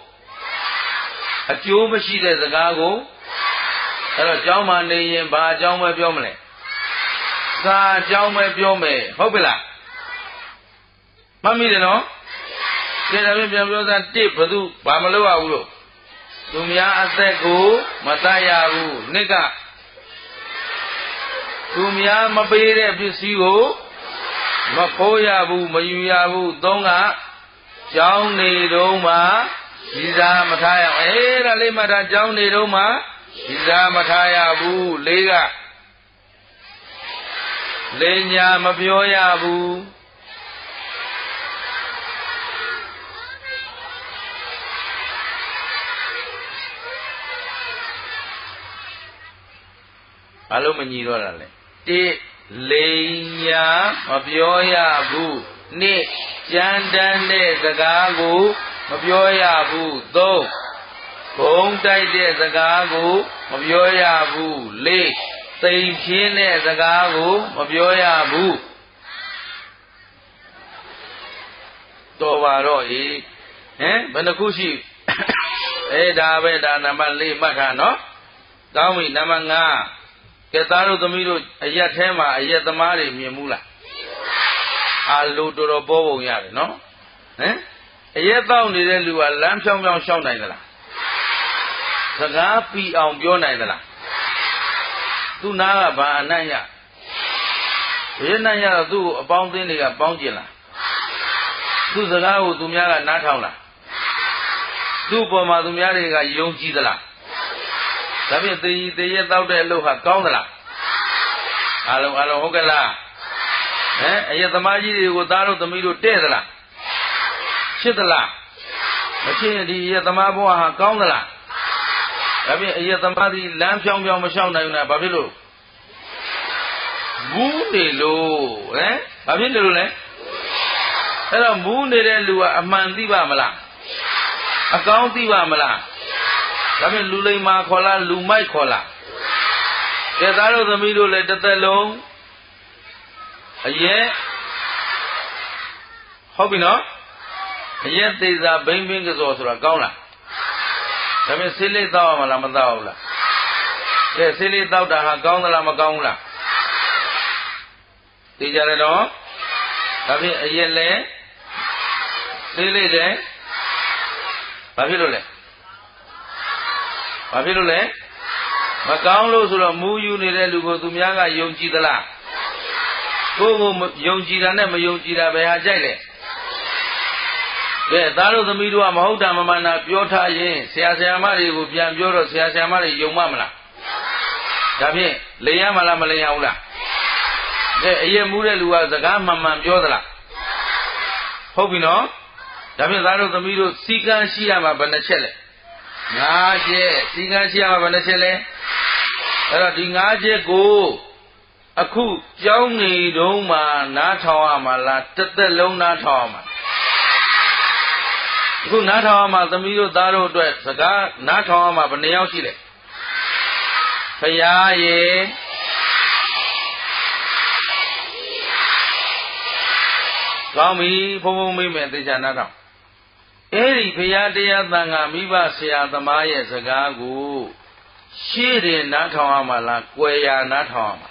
A tube sheet as a Gago. A Jauman name by Jauma Biomle. Sa Jaume Biome. Hobila. Mammy, you know? Say, I will that tip, Badu, Bamalo. Tumia Azego, Matayabu, Nega. Tumia Mabere Bisigo, Makoyabu, Mayuyabu, Donga, Jowney Roma, Iza Mataya, Era Lemata, Jowney Roma, Iza Matayabu, Lega, လိမ်ညာမပြောရဘူးဘာလို့မညီတော့တာလဲတိလိမ်ညာမပြောရဘူးနှစ်ကြမ်းတမ်းတဲ့စကားကိုမပြောရဘူးသုံးဘုံတိုက်တဲ့စကားကိုမပြောရဘူးလေးသိမ်ဖြင်းတဲ့စကားကိုမပြောရဘူးတော်ပါတော့ဤဟင်ဘယ်နှခုရှိဒါပဲဒါနံပါတ်4မှတ်ထားနော်ကောင်းပြီနံပါတ်5ကဲသားတို့သမီးတို့အရက်ထဲမှာအရက်သမားတွေမြင်မှုလားအာလိုတော်တော်ပေါ်ပုံရတယ်နော်ဟင်အရက်တောက်နေတဲ့လူကလမ်းဖြောင်းဖြောင်းရှောက်နိုင်သလားစကားပြီးအောင်ပြောနိုင်သလားသူနာကဘာအနံ့ရဘယ်နဲ့ရတော့သူ့ကိုအပေါင်းအသင်းတွေကပေါင်းကျင်လားသူ့စကားကိုသူများကနားထောင်လားသူ့ပေါ်မှာသူများတွေကယုံကြည်သလားဒါဖြင့်သေရတောက်တဲ့အလုပ်ဟာကောင်းသလားအားလုံးဟုတ်ကဲ့လားအယက်သမားကြီးတွေကိုသားတို့သမီးတို့တဲ့သလားချစ်သလားမချစ်ရင်ဒီအယက်သမားဘဝဟာကောင်းသလားဒါဖြင့်အယက်သမားဒီလမ်းဖြောင်းဖြောင်းမလျှောက်နိုင်ဘူးလားဘာဖြစ်လို့မူးနေလို့ဘာဖြစ်နေလို့လဲအဲ့တော့မူးနေတဲ့လူကအမှန်သိပါမလားအကောင်းသိပါမလားဒါဖြင့်လူလိမ္မာခေါ်လားလူမိုက်ခေါ်လားကဲသားတို့သမီးတို့လည်းတစ်သက်လုံးအရက်ဟုတ်ပြီနော်အရက်သေးစာဘိမ့်ဘင်းကစောဆိုတာကောင်းလားဒါဖြင့်ဆေးလေးတောက်ရမလားမတောက်ဘူးလားကဲဆေးလေးတောက်တာဟာကောင်းသလားမကောင်းဘူးလားသိကြတယ်တော့ဒါဖြင့်အရက်လဲဆေးလေးတယ်ဘာဖြစ်လို့လဲဘာဖြစ်လို့လဲမကောင်းလို့ဆိုတော့မူးယူနေတဲ့လူကိုသူများကယုံကြည်သလားကိုယ်ကိုယုံကြည်တာနဲ့မယုံကြည်တာဘယ်ဟာကြိုက်လဲကဲသားတို့သမီးတို့ကမဟုတ်တာမမှန်တာပြောထားရင်ဆရာဆရာမတွေကိုပြန်ပြောတော့ဆရာဆရာမတွေယုံမလားဒါဖြင့်လိမ်ရမလားမလိမ်ရဘူးလားကဲအရက်မူးတဲ့လူကစကားမှန်မှန်ပြောသလားဟုတ်ပြီနော်ဒါဖြင့်သားတို့သမီးတို့စီကံရှိရမှာဘယ်နှချက်လဲ5ချက်စီကံရှိရမှာဘယ်နှချက်လဲအဲ့တော့ဒီ5ချက်ကိုအခုကြောင်းနေတုံးမှာနားထောင်ရမှာလားတစ်သက်လုံးနားထောင်ရမှာအခုနားထောင်ရမှာသမီးတို့သားတို့အတွက်စကားနားထောင်ရမှာဘယ်နှယောက်ရှိလဲဖရာရေကောင်းပြီဘုံဘုံမိမယ်သေချာနားထောင်အဲ့ဒီဖရာတရားသံဃာမိဘဆရာသမားရဲ့စကားကိုရှေ့တင်နားထောင်ရမှာလားကွယ်ရာနားထောင်ရမှာ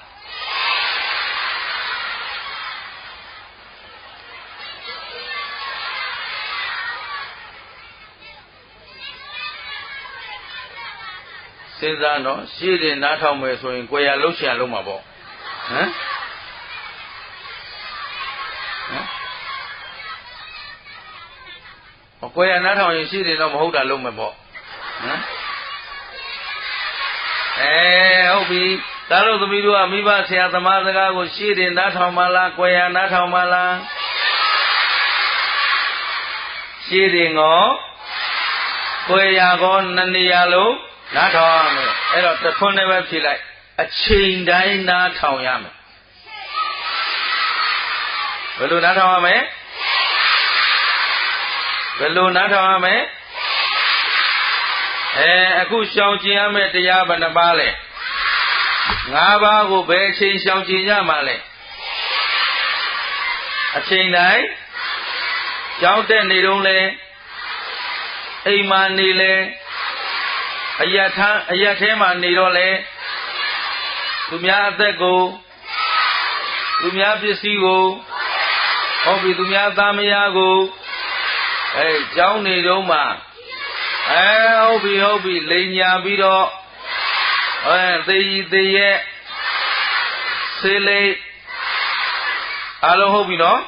စဉ်းစားတော့ရှေ့တင်နားထောင်မယ်ဆိုရင်ကွယ်ရာလှုပ်ရှားလုံးမှာပေါ့ကွယ်ရနားထောင်ရင်ရှိတယ်တော့မဟုတ်တာလုံးမယ်ပေါ့ဟုတ်ပြီသားတို့သမီးတို့ကမိဘဆရာသမားစကားကိုရှိတယ်နားထောင်ပါလားကွယ်ရနားထောင်ပါလားရှိတယ်ငေါကွယ်ရကောနှစ်နေရာလုံးနားထောင်ရမယ်အဲ့တော့တစ်ခွန်းနဲ့ပဲဖြေလိုက်အချိန်တိုင်းနားထောင်ရမယ်ဘယ်လိုနားထောင်ရမလဲဘယ်လိုနားထောင်ရမလဲအခုရှောင်ကျင်ရမယ့်တရားဘယ်နှပါးလဲ5ပါးကိုဘယ်အချိန်ရှောင်ကျင်ရမှာလဲအချိန်တိုင်းကြောင်းတက်နေတုန်းလဲအိမ်မှာနေလဲအရက်ထဲမှာနေတော့လဲသူများအသက်ကိုသူများပစ္စည်းကိုဟုတ်ပြီသူများသားမယားကိုကြောင်းနေတော့မှဟုတ်ပြီလိန်ညာပြီးတော့သေကြီးသေရဲ့ဆေးလိတ်အားလုံးဟုတ်ပြီနော်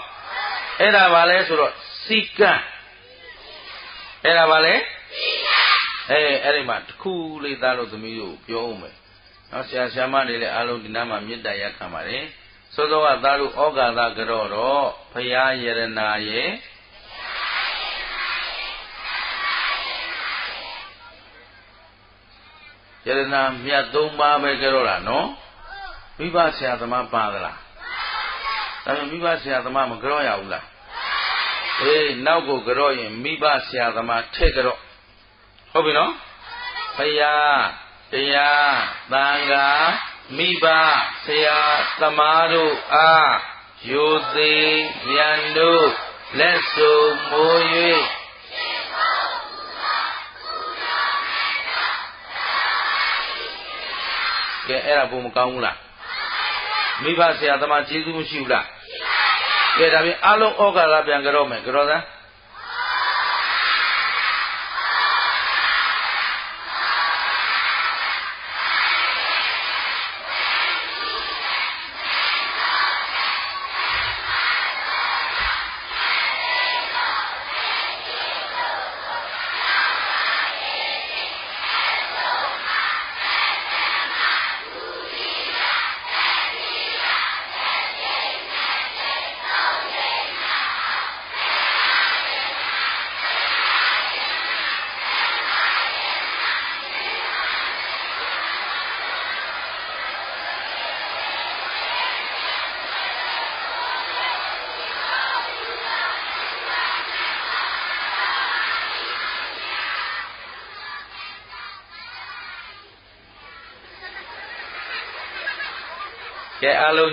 အဲ့ဒါပါလဲဆိုတော့စီကံအဲ့ဒါပါလဲအဲ့ဒီမှာတစ်ခုလေးသားလို့သမီးတို့ပြောအောင်မယ်နော်ဆရာဆရာမတွေလည်းအားလုံးဒီနားမှာမေတ္တာရက်ခံပါတယ် သောသောကသားတို့ဩဃာသကြောတော့ဖရာယရနာရဲ့ယရနာမြတ်၃ပါးပဲကြောတာနော်မိဘဆရာသမားပါသလားဒါပေမဲ့မိဘဆရာသမားမကြောရဘူးလားအေးနောက်ကိုကြောရင်မိဘဆရာသမားထည့်ကြောဟုတ်ပြီနော်ဖရာတရားသံဃာမိဘဆရာသမားတို့အားယိုသေးဉာဏ်တို့လက်စုံမိုး၍ကဲအဲ့ဒါဘုံမကောင်းဘူးလားမိဘဆရာသမားကျေးဇူးမရှိဘူးလားကဲဒါပြင်အလုံးဩဃာသပြန်ကြောမယ်ကြောသမ်း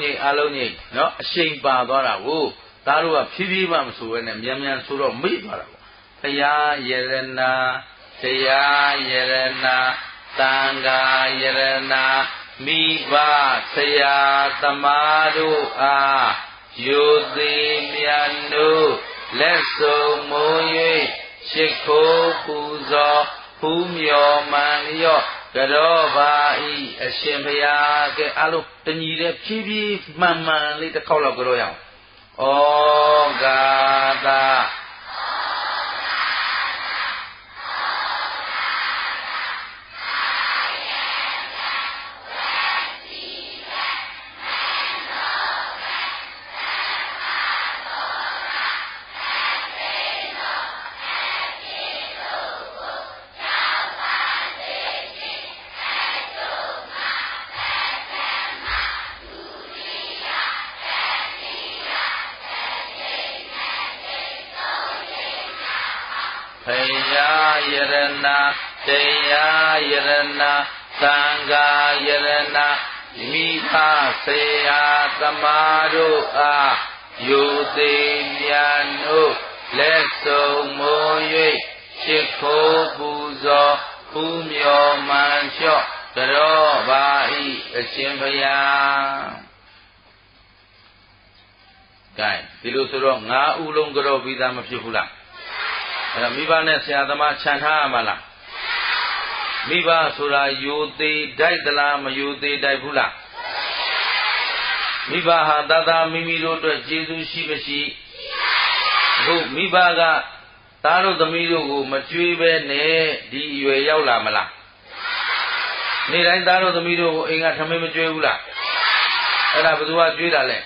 ကဲအလုံးကြီးနော်အရှိန်ပါသွားတာကိုသားတို့ကဖြည်းဖြည်းမှမဆိုဘဲနဲ့မြန်မြန်ဆိုတော့မိသွားတာပေါ့ဘုရားယရနာတရားယရနာသံဃာယရနာမိဘဆရာသမားတို့အားယိုသေးမြတ်တို့လက်စုံမိုး၍ရှိခိုးပူဇော်ဖူးမြော်မှန်လျော့ကြောပါဤအရှင်ဘုရားကဲအလုံးတညီတဲ့ဖြည်းဖြည်းမှန်မှန်လေးတစ်ခေါက်လောက်ကြောရအောင်ဩဃာသဖရာယရနာတရားယရနာသံဃာယရနာမိဘဆရာသမားတို့အားယိုသေးမြတ်တို့လက်စုံမိုး၍ရှိခိုးပူဇော်ဖူးမြော်မှန်လျှော့ကြောပါဤအရှင်ဘုရားကဲဒီလိုဆိုတော့၅ဦးလုံးကြောပြီးသားမဖြစ်ဘူးလားအဲ့တော့မိဘနဲ့ဆရာသမားခြံထားရမှာလားမိဘဆိုတာယိုသေးတိုက်သလားမယိုသေးတိုက်ဘူးလားမိဘဟာတသားမိမိတို့အတွက်ကျေးဇူးရှိမရှိအခုမိဘကသားတို့သမီးတို့ကိုမကြွေးပဲနဲ့ဒီအရွယ်ရောက်လာမလားနေ့တိုင်းသားတို့သမီးတို့ကိုအိမ်ကထမင်းမကြွေးဘူးလားအဲ့ဒါဘယ်သူကကြွေးတာလဲ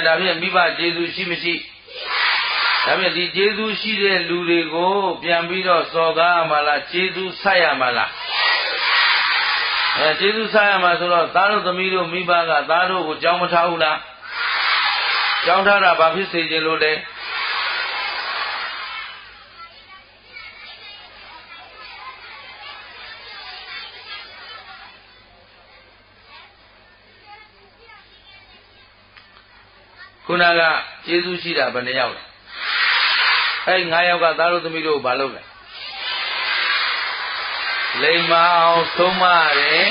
ဒါဖြင့်မိဘကျေးဇူးရှိမရှိဒါဖြင့်ဒီကျေးဇူးရှိတဲ့လူတွေကိုပြန်ပြီးတော့စော်ကားရမှာလားကျေးဇူးဆက်ရမှာလားကျေးဇူးဆက်ရမှာဆိုတော့သားတို့သမီးတို့မိဘကသားတို့ကိုကြောင်းမထားဘူးလားကြောင်းထားတာဘာဖြစ်စေခြင်းလို့လဲခုနကကျေးဇူးရှိတာဘယ်နှယောက်လဲအဲ့9ယောက်ကသားတို့သမီးတို့ကိုဘာလုပ်လဲလိမ္မာအောင်ဆုံးမရတယ်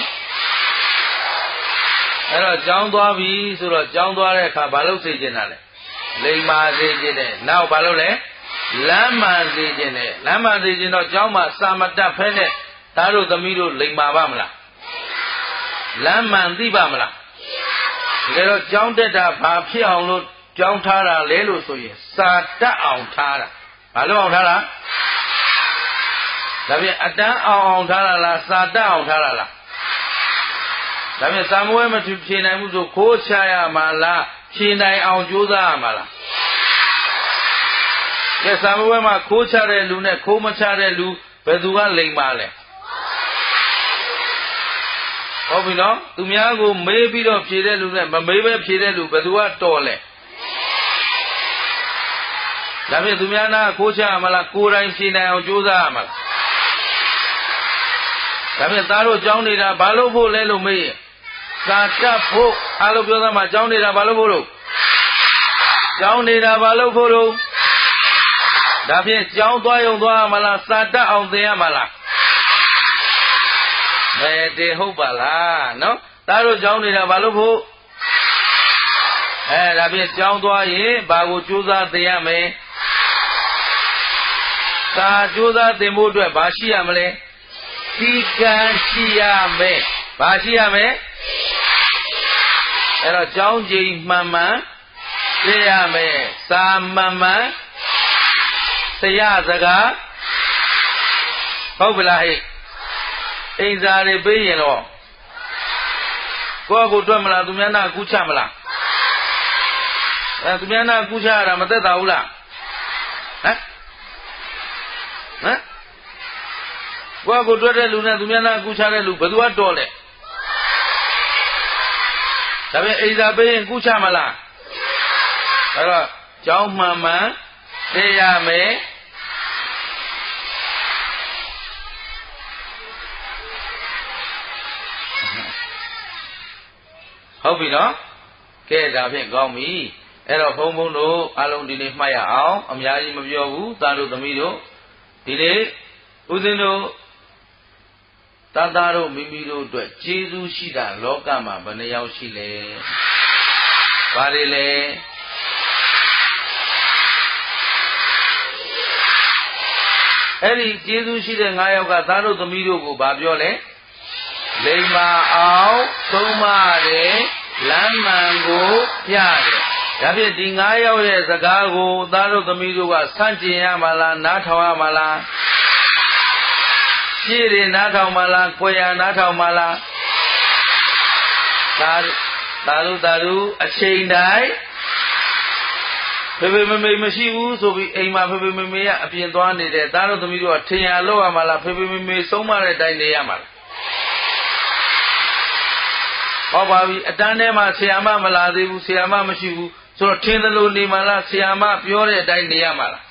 အဲ့တော့ကြောင်းသွားပြီဆိုတော့ကြောင်းသွားတဲ့အခါဘာလုပ်စေချင်တာလဲလိမ္မာစေချင်တယ်နောက်ဘာလုပ်လဲလမ်းမှန်စေချင်တယ်လမ်းမှန်စေချင်တော့ကြောင်းမှာစာမတတ်ဖဲနဲ့သားတို့သမီးတို့လိမ္မာပါမလားလမ်းမှန်သိပါမလားဒါတော့ကြောင်းတက်တာဘာဖြစ်အောင်လို့ကြောင်းထားတာလဲလို့ဆိုရင်စာတတ်အောင်ထားတာဘာလို့အောင်ထားတာဒါဖြင့်အတန်းအောင်ထားတာလားစာတတ်အောင်ထားတာလား ဒါဖြင့်စာမဝဲမဖြေနိုင်ဘူးဆိုခိုးချရမှာလားဖြေနိုင်အောင်ကြိုးစားရမှာလားကဲစာမဝဲမှာခိုးချတဲ့လူနဲ့ခိုးမချတဲ့လူဘယ်သူကလိမ်ပါလဲဟုတ်ပြီနော်သူများကိုမေးပြီးတော့ဖြေတဲ့လူနဲ့မမေးပဲဖြေတဲ့လူဘယ်သူကတော်လဲဒါဖြင့်သူများနာခိုးချရမှာလားကိုယ်တိုင်ဖြေနိုင်အောင်ကြိုးစားရမှာလားဒါဖြင့်သားတို့ကြောင်းနေတာဘာလို့ဖို့လဲလို့မေးရင်သာတတ်ဖို့အားလုံးပြောသားမှာကြောင်းနေတာဘာလို့ဖို့လို့ကြောင်းနေတာဘာလို့ဖို့လို့ဒါဖြင့်ကြောင်းသွားရုံသွားမလားသာတတ်အောင်သင်ရမှာလားဘယ်တည်ဟုတ်ပါလားနော်သားတို့ကြောင်းနေတာဘာလို့ဖို့ဒါဖြင့်ကြောင်းသွားရင်ဘာကိုကြိုးစားသင်ရမယ်သာကြိုးစားသင်ဖို့အတွက်ဘာရှိရမလဲစီကံရှိရမယ်ဘာရှိရမယ်အဲ့တော့ကြောင်းကျိန်မှန်မှန်သိရမယ်စာမှန်မှန်ဆရာစကားဟုတ်ပလားဟဲ့အိမ်စာတွေပေးရင်တော့ကိုယ့်ကိုတွက်မလားသူများနာကူးချမလားသူများနာကူးချရတာမသက်သာဘူးလားကိုယ့်ကိုတွက်တဲ့လူနဲ့သူများနာကူးချတဲ့လူဘယ်သူကတော်လဲဒါပေမဲ့အိမ်စာပေးရင်ကူးချမလားအဲ့တော့ကြောင်းမှန်မှန်သိရမယ်ဟုတ်ပြီနော်ကဲဒါဖြင့်ကောင်းပြီအဲ့တော့ဘုံဘုံတို့အားလုံးဒီနေ့မှတ်ရအောင်အများကြီးမပြောဘူးသားတို့သမီးတို့ဒီနေ့ဦးဇင်းတို့သားတို့မိမိတို့အတွက်ကျေးဇူးရှိတာလောကမှာဘယ်နှယောက်ရှိလဲဘာတွေလဲအဲ့ဒီကျေးဇူးရှိတဲ့9ယောက်ကသားတို့သမီးတို့ကိုဘာပြောလဲလိမ္မာအောင်သုံးမတယ်လမ်းမှန်ကိုပြတယ်ဒါဖြင့်ဒီ9ယောက်ရဲ့စကားကိုသားတို့သမီးတို့ကဆန့်ကျင်ရမှာလားနားထောင်ရမှာလားရှင်းတယ်နားထောင်မှာလားကိုယ်ရနားထောင်မှာလားသာဓုအချိန်တိုင်းဖေဖေမေမေမရှိဘူးဆိုပြီးအိမ်မှာဖေဖေမေမေကအပြင်သွားနေတယ်သားတို့သမီးတို့ကထင်ရလောက်ရမှာလားဖေဖေမေမေဆုံးမတဲ့အတိုင်းနေရမှာလားဟောပါပြီအတန်းထဲမှာဆရာမမလာသေးဘူးဆရာမမရှိဘူးဆိုတော့ထင်သလိုနေမှာလားဆရာမပြောတဲ့အတိုင်းနေရမှာလား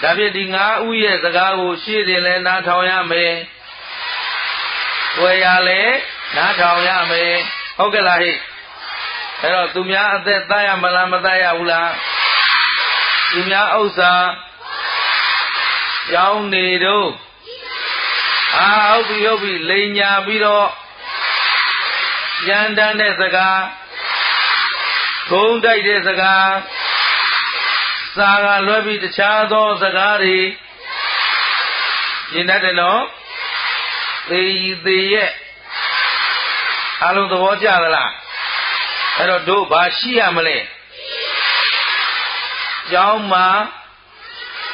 ဒါဖြင့်ဒီ9ဦးရဲ့စကားကိုရှေ့တင်လဲနားထောင်ရမယ်။ကိုယ်ရလဲနားထောင်ရမယ်။ဟုတ်ကဲ့လားဟိ။အဲ့တော့သူများအသက်တတ်ရမလားမတတ်ရဘူးလား။သူများဥစ္စာကြောင်းနေတော့ဟုတ်ပြီလိန်ညာပြီးတော့ရန်တန်းတဲ့စကားဂုံတိုက်တဲ့စကားစာကလွဲပြီးတခြားသောစကားတွေရှင်းတတ်တယ်နော်သေရဲ့အလုံးသဘောကျသလားအဲ့တော့တို့ဘာရှိရမလဲကျောင်းမှာ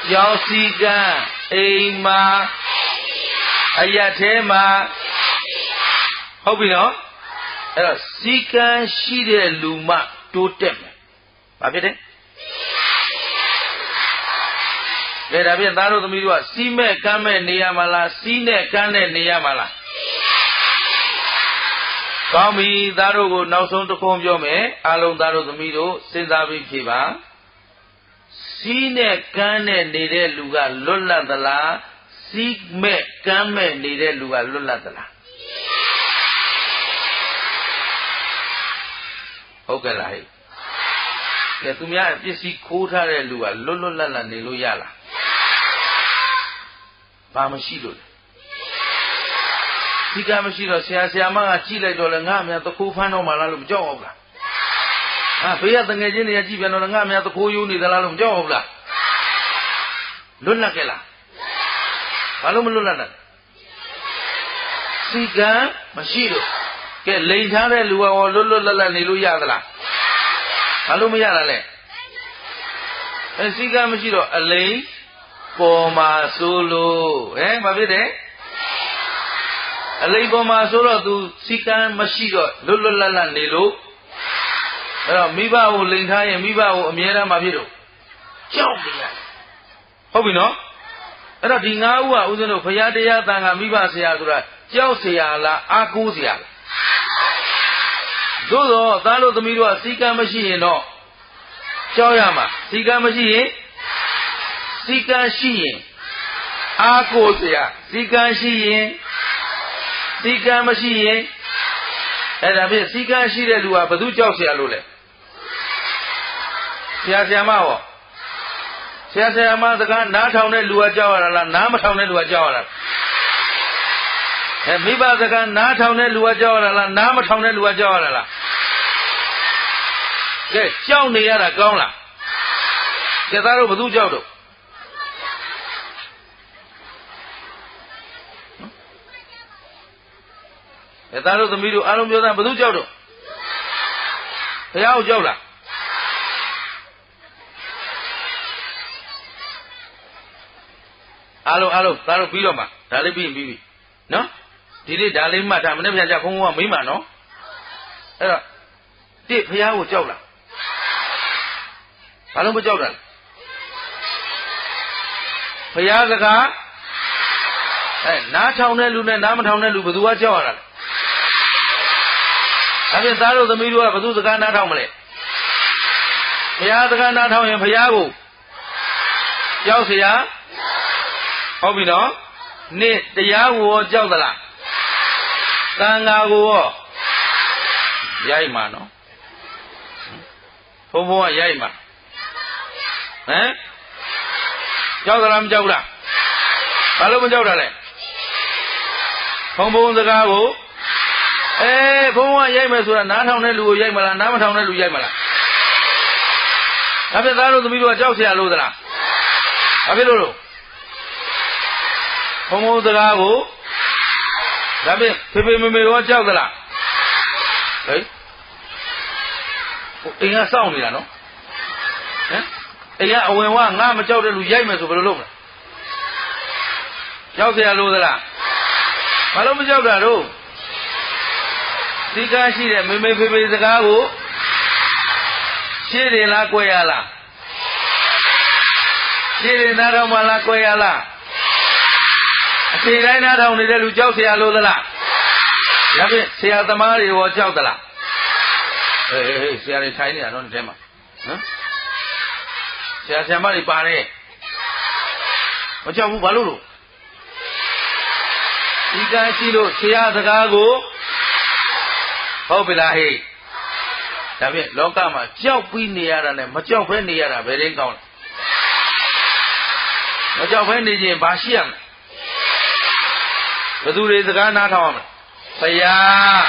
ကျောင်းစည်းကမ်းအိမ်မှာအရက်ထဲမှာဟုတ်ပြီနော်အဲ့တော့စည်းကမ်းရှိတဲ့လူမှတိုးတက်မယ်ဘာဖြစ်လဲဒါဖြင့်သားတို့သမီးတို့ကစီးမဲ့ကမ်းမဲ့နေရမှာလားစီးနဲ့ကမ်းနဲ့နေရမှာလားကောင်းပြီသားတို့ကိုနောက်ဆုံးတစ်ခုပြောမယ်အားလုံးသားတို့သမီးတို့စဉ်းစားပြီးဖြေပါစီးနဲ့ကမ်းနဲ့နေတဲ့လူကလွတ်လပ်သလားစီးမဲ့ကမ်းမဲ့နေတဲ့လူကလွတ်လပ်သလားဟုတ်ကဲ့လားဟဲ့ကဲသူများပစ္စည်းခိုးထားတဲ့လူကလွတ်လပ်နေလို့ရလားဘာမရှိလို့ဒီကမရှိတော့ဆရာမကကြည့်လိုက်တော့လေငါအများတခိုးဖမ်းတော့မှလားလို့မကြောက်ဘူးလားဘေးကတငယ်ချင်းတွေကကြည့်ပြန်တော့ငါအများတခိုးယူနေသလားလို့မကြောက်ဘူးလားလွတ်လပ်ခဲ့လားဘာလို့မလွတ်လပ်လဲစီကံမရှိလို့ကဲလိန်ထားတဲ့လူကရောလွတ်လပ်နေလို့ရသလားဘာလို့မရတာလဲစီကံမရှိတော့အလိန်ပေါ်မှာစိုးလို့ဘာဖြစ်တယ် အလိမ်ပေါ်မှာဆိုတော့သူစီကံမရှိတော့လွတ်လွတ်လပ်လပ်နေလို့အဲ့တော့မိဘကိုလိန်ထားရင်မိဘကိုအမြဲတမ်းမဖြစ်တော့ကြောက်နေရဟုတ်ပြီနော်အဲ့တော့ဒီ၅ဦးကဦးဇင်းတို့ဘုရားတရားသံဃာမိဘဆရာဆိုတာကြောက်เสียလားအားကိုးเสียလားသို့သောသားတို့သမီးတို့ကစီကံမရှိရင်တော့ကြောက်ရမှာစီကံမရှိရင်စီကံရှိရင်အားကိုးเสียစီကံရှိရင်စီကံမရှိရင်အဲ့ဒါဖြင့်စီကံရှိတဲ့လူကဘယ်သူကြောက်เสียလို့လဲဆရာဆရာမဟောဆရာဆရာမစကားနားထောင်တဲ့လူကကြောက်ရတာလားနားမထောင်တဲ့လူကကြောက်ရတာမိဘစကားနားထောင်တဲ့လူကကြောက်ရတာလားနားမထောင်တဲ့လူကကြောက်ရတာလားကဲကြောက်နေရတာကောင်းလားကဲသားတို့ဘယ်သူကြောက်တော့သားတို့သမီးတို့အားလုံးပြောသားဘယ်သူကြောက်တော့ဘုရားကိုကြောက်လားအားလုံးသားတို့ပြီးတော့မှဒါလေးပြီးပြီနော်ဒီနေ့ဒါလေးမှတ်ထားမနေ့ပြန်ကြခုံးကမိမနော်အဲ့တော့တိဘုရားကိုကြောက်လားဘာလို့မကြောက်တာလဲဘုရားစကားနားထောင်တဲ့လူနဲ့နားမထောင်တဲ့လူဘယ်သူကကြောက်ရတာလဲအဲ့ဒီသားတို့သမီးတို့ကဘယ်သူစကားနားထောင်မလဲဘုရားစကားနားထောင်ရင်ဘုရားကိုကြောက်เสียဟုတ်ပြီနော်နေ့တရားကိုရောကြောက်သလားသံဃာကိုရောရိုက်မှာနော်ဘုံဘုံကရိုက်မှာဟမ်ကြောက်သလားမကြောက်လားဘာလို့မကြောက်တာလဲဘုံဘုံစကားကိုဘုံဘုံကရိုက်မယ်ဆိုတာနားထောင်တဲ့လူကိုရိုက်မလားနားမထောင်တဲ့လူရိုက်မလားဒါဖြင့်သားတို့သမီးတို့ကကြောက်เสียလို့သလားဘာဖြစ်လို့ဘုံဘုံစကားကိုဒါဖြင့်ဖေဖေမေမေရောကြောက်သလားဟဲ့အိမ်ကစောင့်နေတာနော်ဟမ်အိမ်ကအဝင်ဝငါမကြောက်တဲ့လူရိုက်မယ်ဆိုဘယ်လိုလုပ်မလဲကြောက်เสียလို့သလားဘာလို့မကြောက်တာတော့ဒီကားရှိတဲ့မေမေဖေဖေစကားကိုရှင်းတယ်လားကြွယ်ရလားရှင်းတယ်နားထောင်မှလားကြွယ်ရလားအချိန်တိုင်းနားထောင်နေတဲ့လူကြောက်เสียလို့သလားဒါဖြင့်ဆရာသမားတွေရောကြောက်သလားဟေးဆရာတွေထိုင်နေတာနော်ဒီထဲမှာဟမ်ဆရာဆရာမတွေပါတယ်မကြောက်ဘူးဘာလို့လို့ဒီကံရှိလို့ဆရာစကားကိုဟုတ်ပြီလားဟေးဒါဖြင့်လောကမှာကြောက်ပြီးနေရတာနဲ့မကြောက်ဘဲနေရတာဘယ်ရင်းကောင်းလဲမကြောက်ဘဲနေခြင်းဘာရှိရမလဲဘယ်သူတွေစကားနားထောင်ရမလဲဘုရား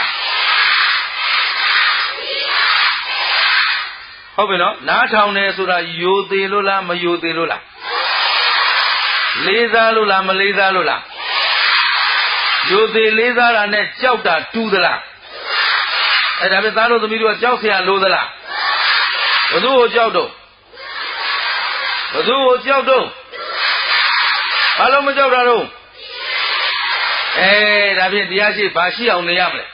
ဟုတ်ပြီနော်နားထောင်တယ်ဆိုတာယိုသေးလို့လားမယိုသေးလို့လားလေးစားလို့လားမလေးစားလို့လားယိုသေးလေးစားတာနဲ့ကြောက်တာတူသလားအဲ့ဒါပဲသားတို့သမီးတို့ကကြောက်เสียလို့သလားဘယ်သူကိုကြောက်တော့ဘယ်သူကိုကြောက်တော့ဘာလို့မကြောက်တာတော့ဒါဖြင့်တရားရှိဘာရှိအောင်နေရမလဲ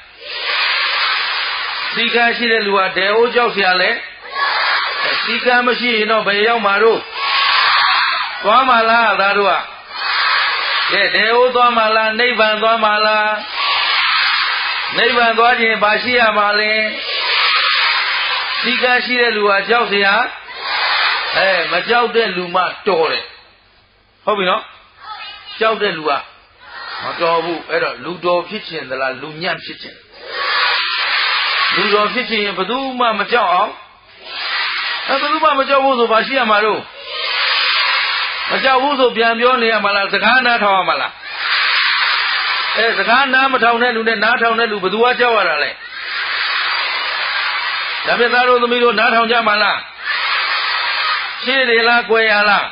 စီကံရှိတဲ့လူကဒဲအိုးကြောက်เสียလဲစီကံမရှိရင်တော့ဘယ်ရောက်မှာတော့သွားမှာလားသားတို့ကဒဲအိုးသွားမှာလားနိဗ္ဗာန်သွားမှာလားနိဗ္ဗာန်သွားခြင်းဘာရှိရမှာလဲစီကံရှိတဲ့လူကကြောက်เสียမကြောက်တဲ့လူမှတော်တယ်ဟုတ်ပြီနော်ကြောက်တဲ့လူကမတော်ဘူးအဲ့တော့လူတော်ဖြစ်ခြင်းသလားလူညံ့ဖြစ်ခြင်းလူတော်ဖြစ်ခြင်းဘယ်သူမှမကြောက်အောင်ဘယ်သူမှမကြောက်ဘူးဆိုဘာရှိရမှာတော့မကြောက်ဘူးဆိုပြန်ပြောနေရမှာလားစကားနားထောင်ရမှာလားစကားနားမထောင်တဲ့လူနဲ့နားထောင်တဲ့လူဘယ်သူကကြောက်ရတာလဲဒါပေမဲ့သားတို့သမီးတို့နားထောင်ကြမှာလားရှင်းတယ်လားကြွယ်ရလား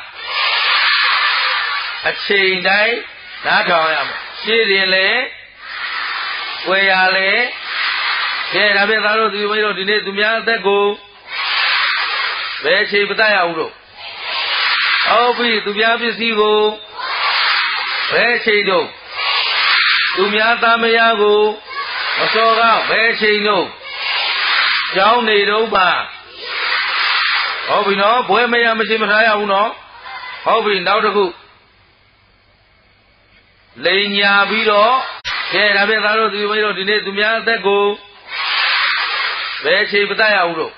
အချိန်တိုင်းနားထောင်ရမှာရှင်းတယ်လေကြွယ်ရလေကဲဒါပေမဲ့သားတို့သမီးတို့ဒီနေ့သူများအသက်ကိုဘယ်ချိန်မတတ်ရဘူးလို့ဟုတ်ပြီသူများပစ္စည်းကိုဘယ်ချိန်တော့ သူများသားမယားကိုမစော်ကဘယ်ချိန်တော့ကြောင်းနေတော့ပါဟုတ်ပြီနော်ဘွဲမရမရှိမထားရဘူးနော်ဟုတ်ပြီနောက်တစ်ခုလိန်ညာပြီးတော့ကဲဒါဖြင့်သားတို့သူမိတို့ဒီနေ့သူများအသက်ကိုဘယ်ချိန်မတတ်ရဘူးလို့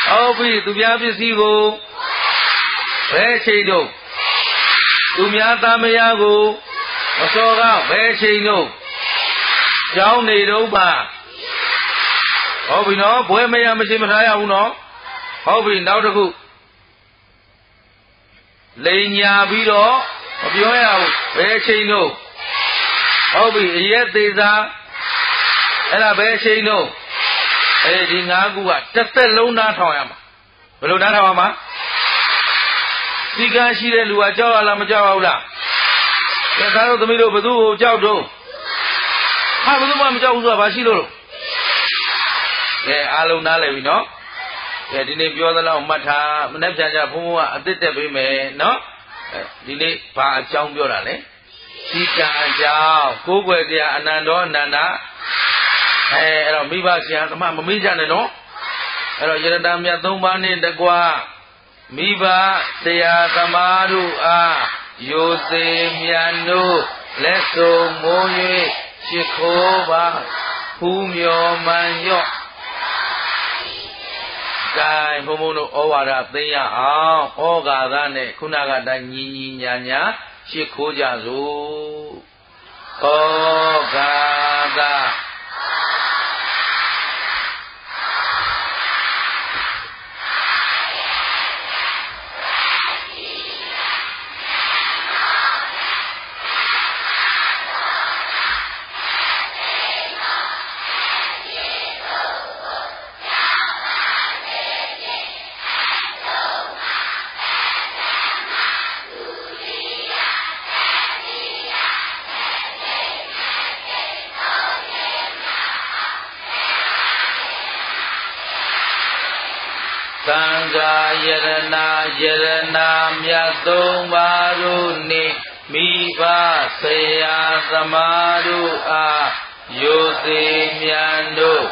ဟုတ်ပြီသူများပစ္စည်းကိုဘယ်ချိန်တော့သူများသားမယားကိုမစော်ကဘယ်ချိန်တော့ကြောင်းနေတော့ပါဟုတ်ပြီနော်ဘွဲမရမရှိမထားရဘူးနော်ဟုတ်ပြီနောက်တစ်ခုလိန်ညာပြီးတော့မပြောရဘူးဘယ်ချိန်တော့ဟုတ်ပြီအရက်သေးစားအဲ့ဒါဘယ်ချိန်တော့ဒီ၅ခုကတစ်သက်လုံးနားထောင်ရမှာဘယ်လိုနားထောင်ရမှာစီကံရှိတဲ့လူကကြောက်ရလားမကြောက်ဘူးလားဒါသားတို့သမီးတို့ဘယ်သူ့ကိုကြောက်တော့ဟာဘယ်သူမှမကြောက်ဘူးဆိုတာဘာရှိလို့အားလုံးနားလည်ပြီနော်ဒီနေ့ပြောသလောက်မှတ်ထားမနေ့ပြန်ကြဘုန်းဘုန်းကအသစ်တက်ပေးမယ်နော်ဒီနေ့ဘာအကြောင်းပြောတာလဲစီကံအကြောင်းကိုးကွယ်တရားအနန္တောအနန္တအဲ့တော့မိဘဆရာသမားမမေ့ကြနဲ့နော်အဲ့တော့ယရတမြတ်၃ပါးနဲ့တကွမိဘဆရာသမားတို့အားယိုစေမြတ်တို့လက်ဆုံမိုး၍ရှိခိုးပါဖူးမြော်မှန်ရော့ကဲဘုံဘုံတို့ဩဝါဒသိရအောင်ဩဃာသနဲ့ခုနကတိုင်းညီညီညာညာရှိခိုးကြစို့ဩဃာသသံဃာယရဏမြတ်သုံးပါးတို့နှင့်မိဘဆရာသမားတို့အားယိုစေမြတ်တို့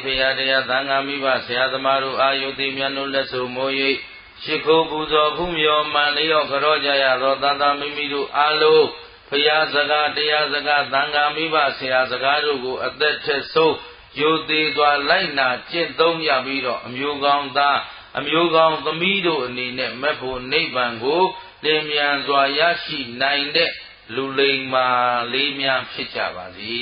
ဘုရားတရားသံဃာမိဘဆရာသမားတို့အားယိုစေမြတ်တို့လက်ဆုံမိုး၍ရှိခိုးပူဇော်ဖူးမြော်မှန်လျော့ကြောကြရသောသံသာမိမိတို့အားလုံးဘုရားစကားတရားစကားသံဃာမိဘဆရာစကားတို့ကိုအသက်ထက်ဆုံးယိုသေးစွာလိုက်နာကျင့်သုံးရပြီးတော့အမျိုးကောင်းသားအမျိုးကောင်းသမီးတို့အနေနဲ့မက်ဖို့နိဗ္ဗာန်ကိုလင်းမြန်စွာရရှိနိုင်တဲ့လူလိမ္မာလေးများဖြစ်ကြပါစေ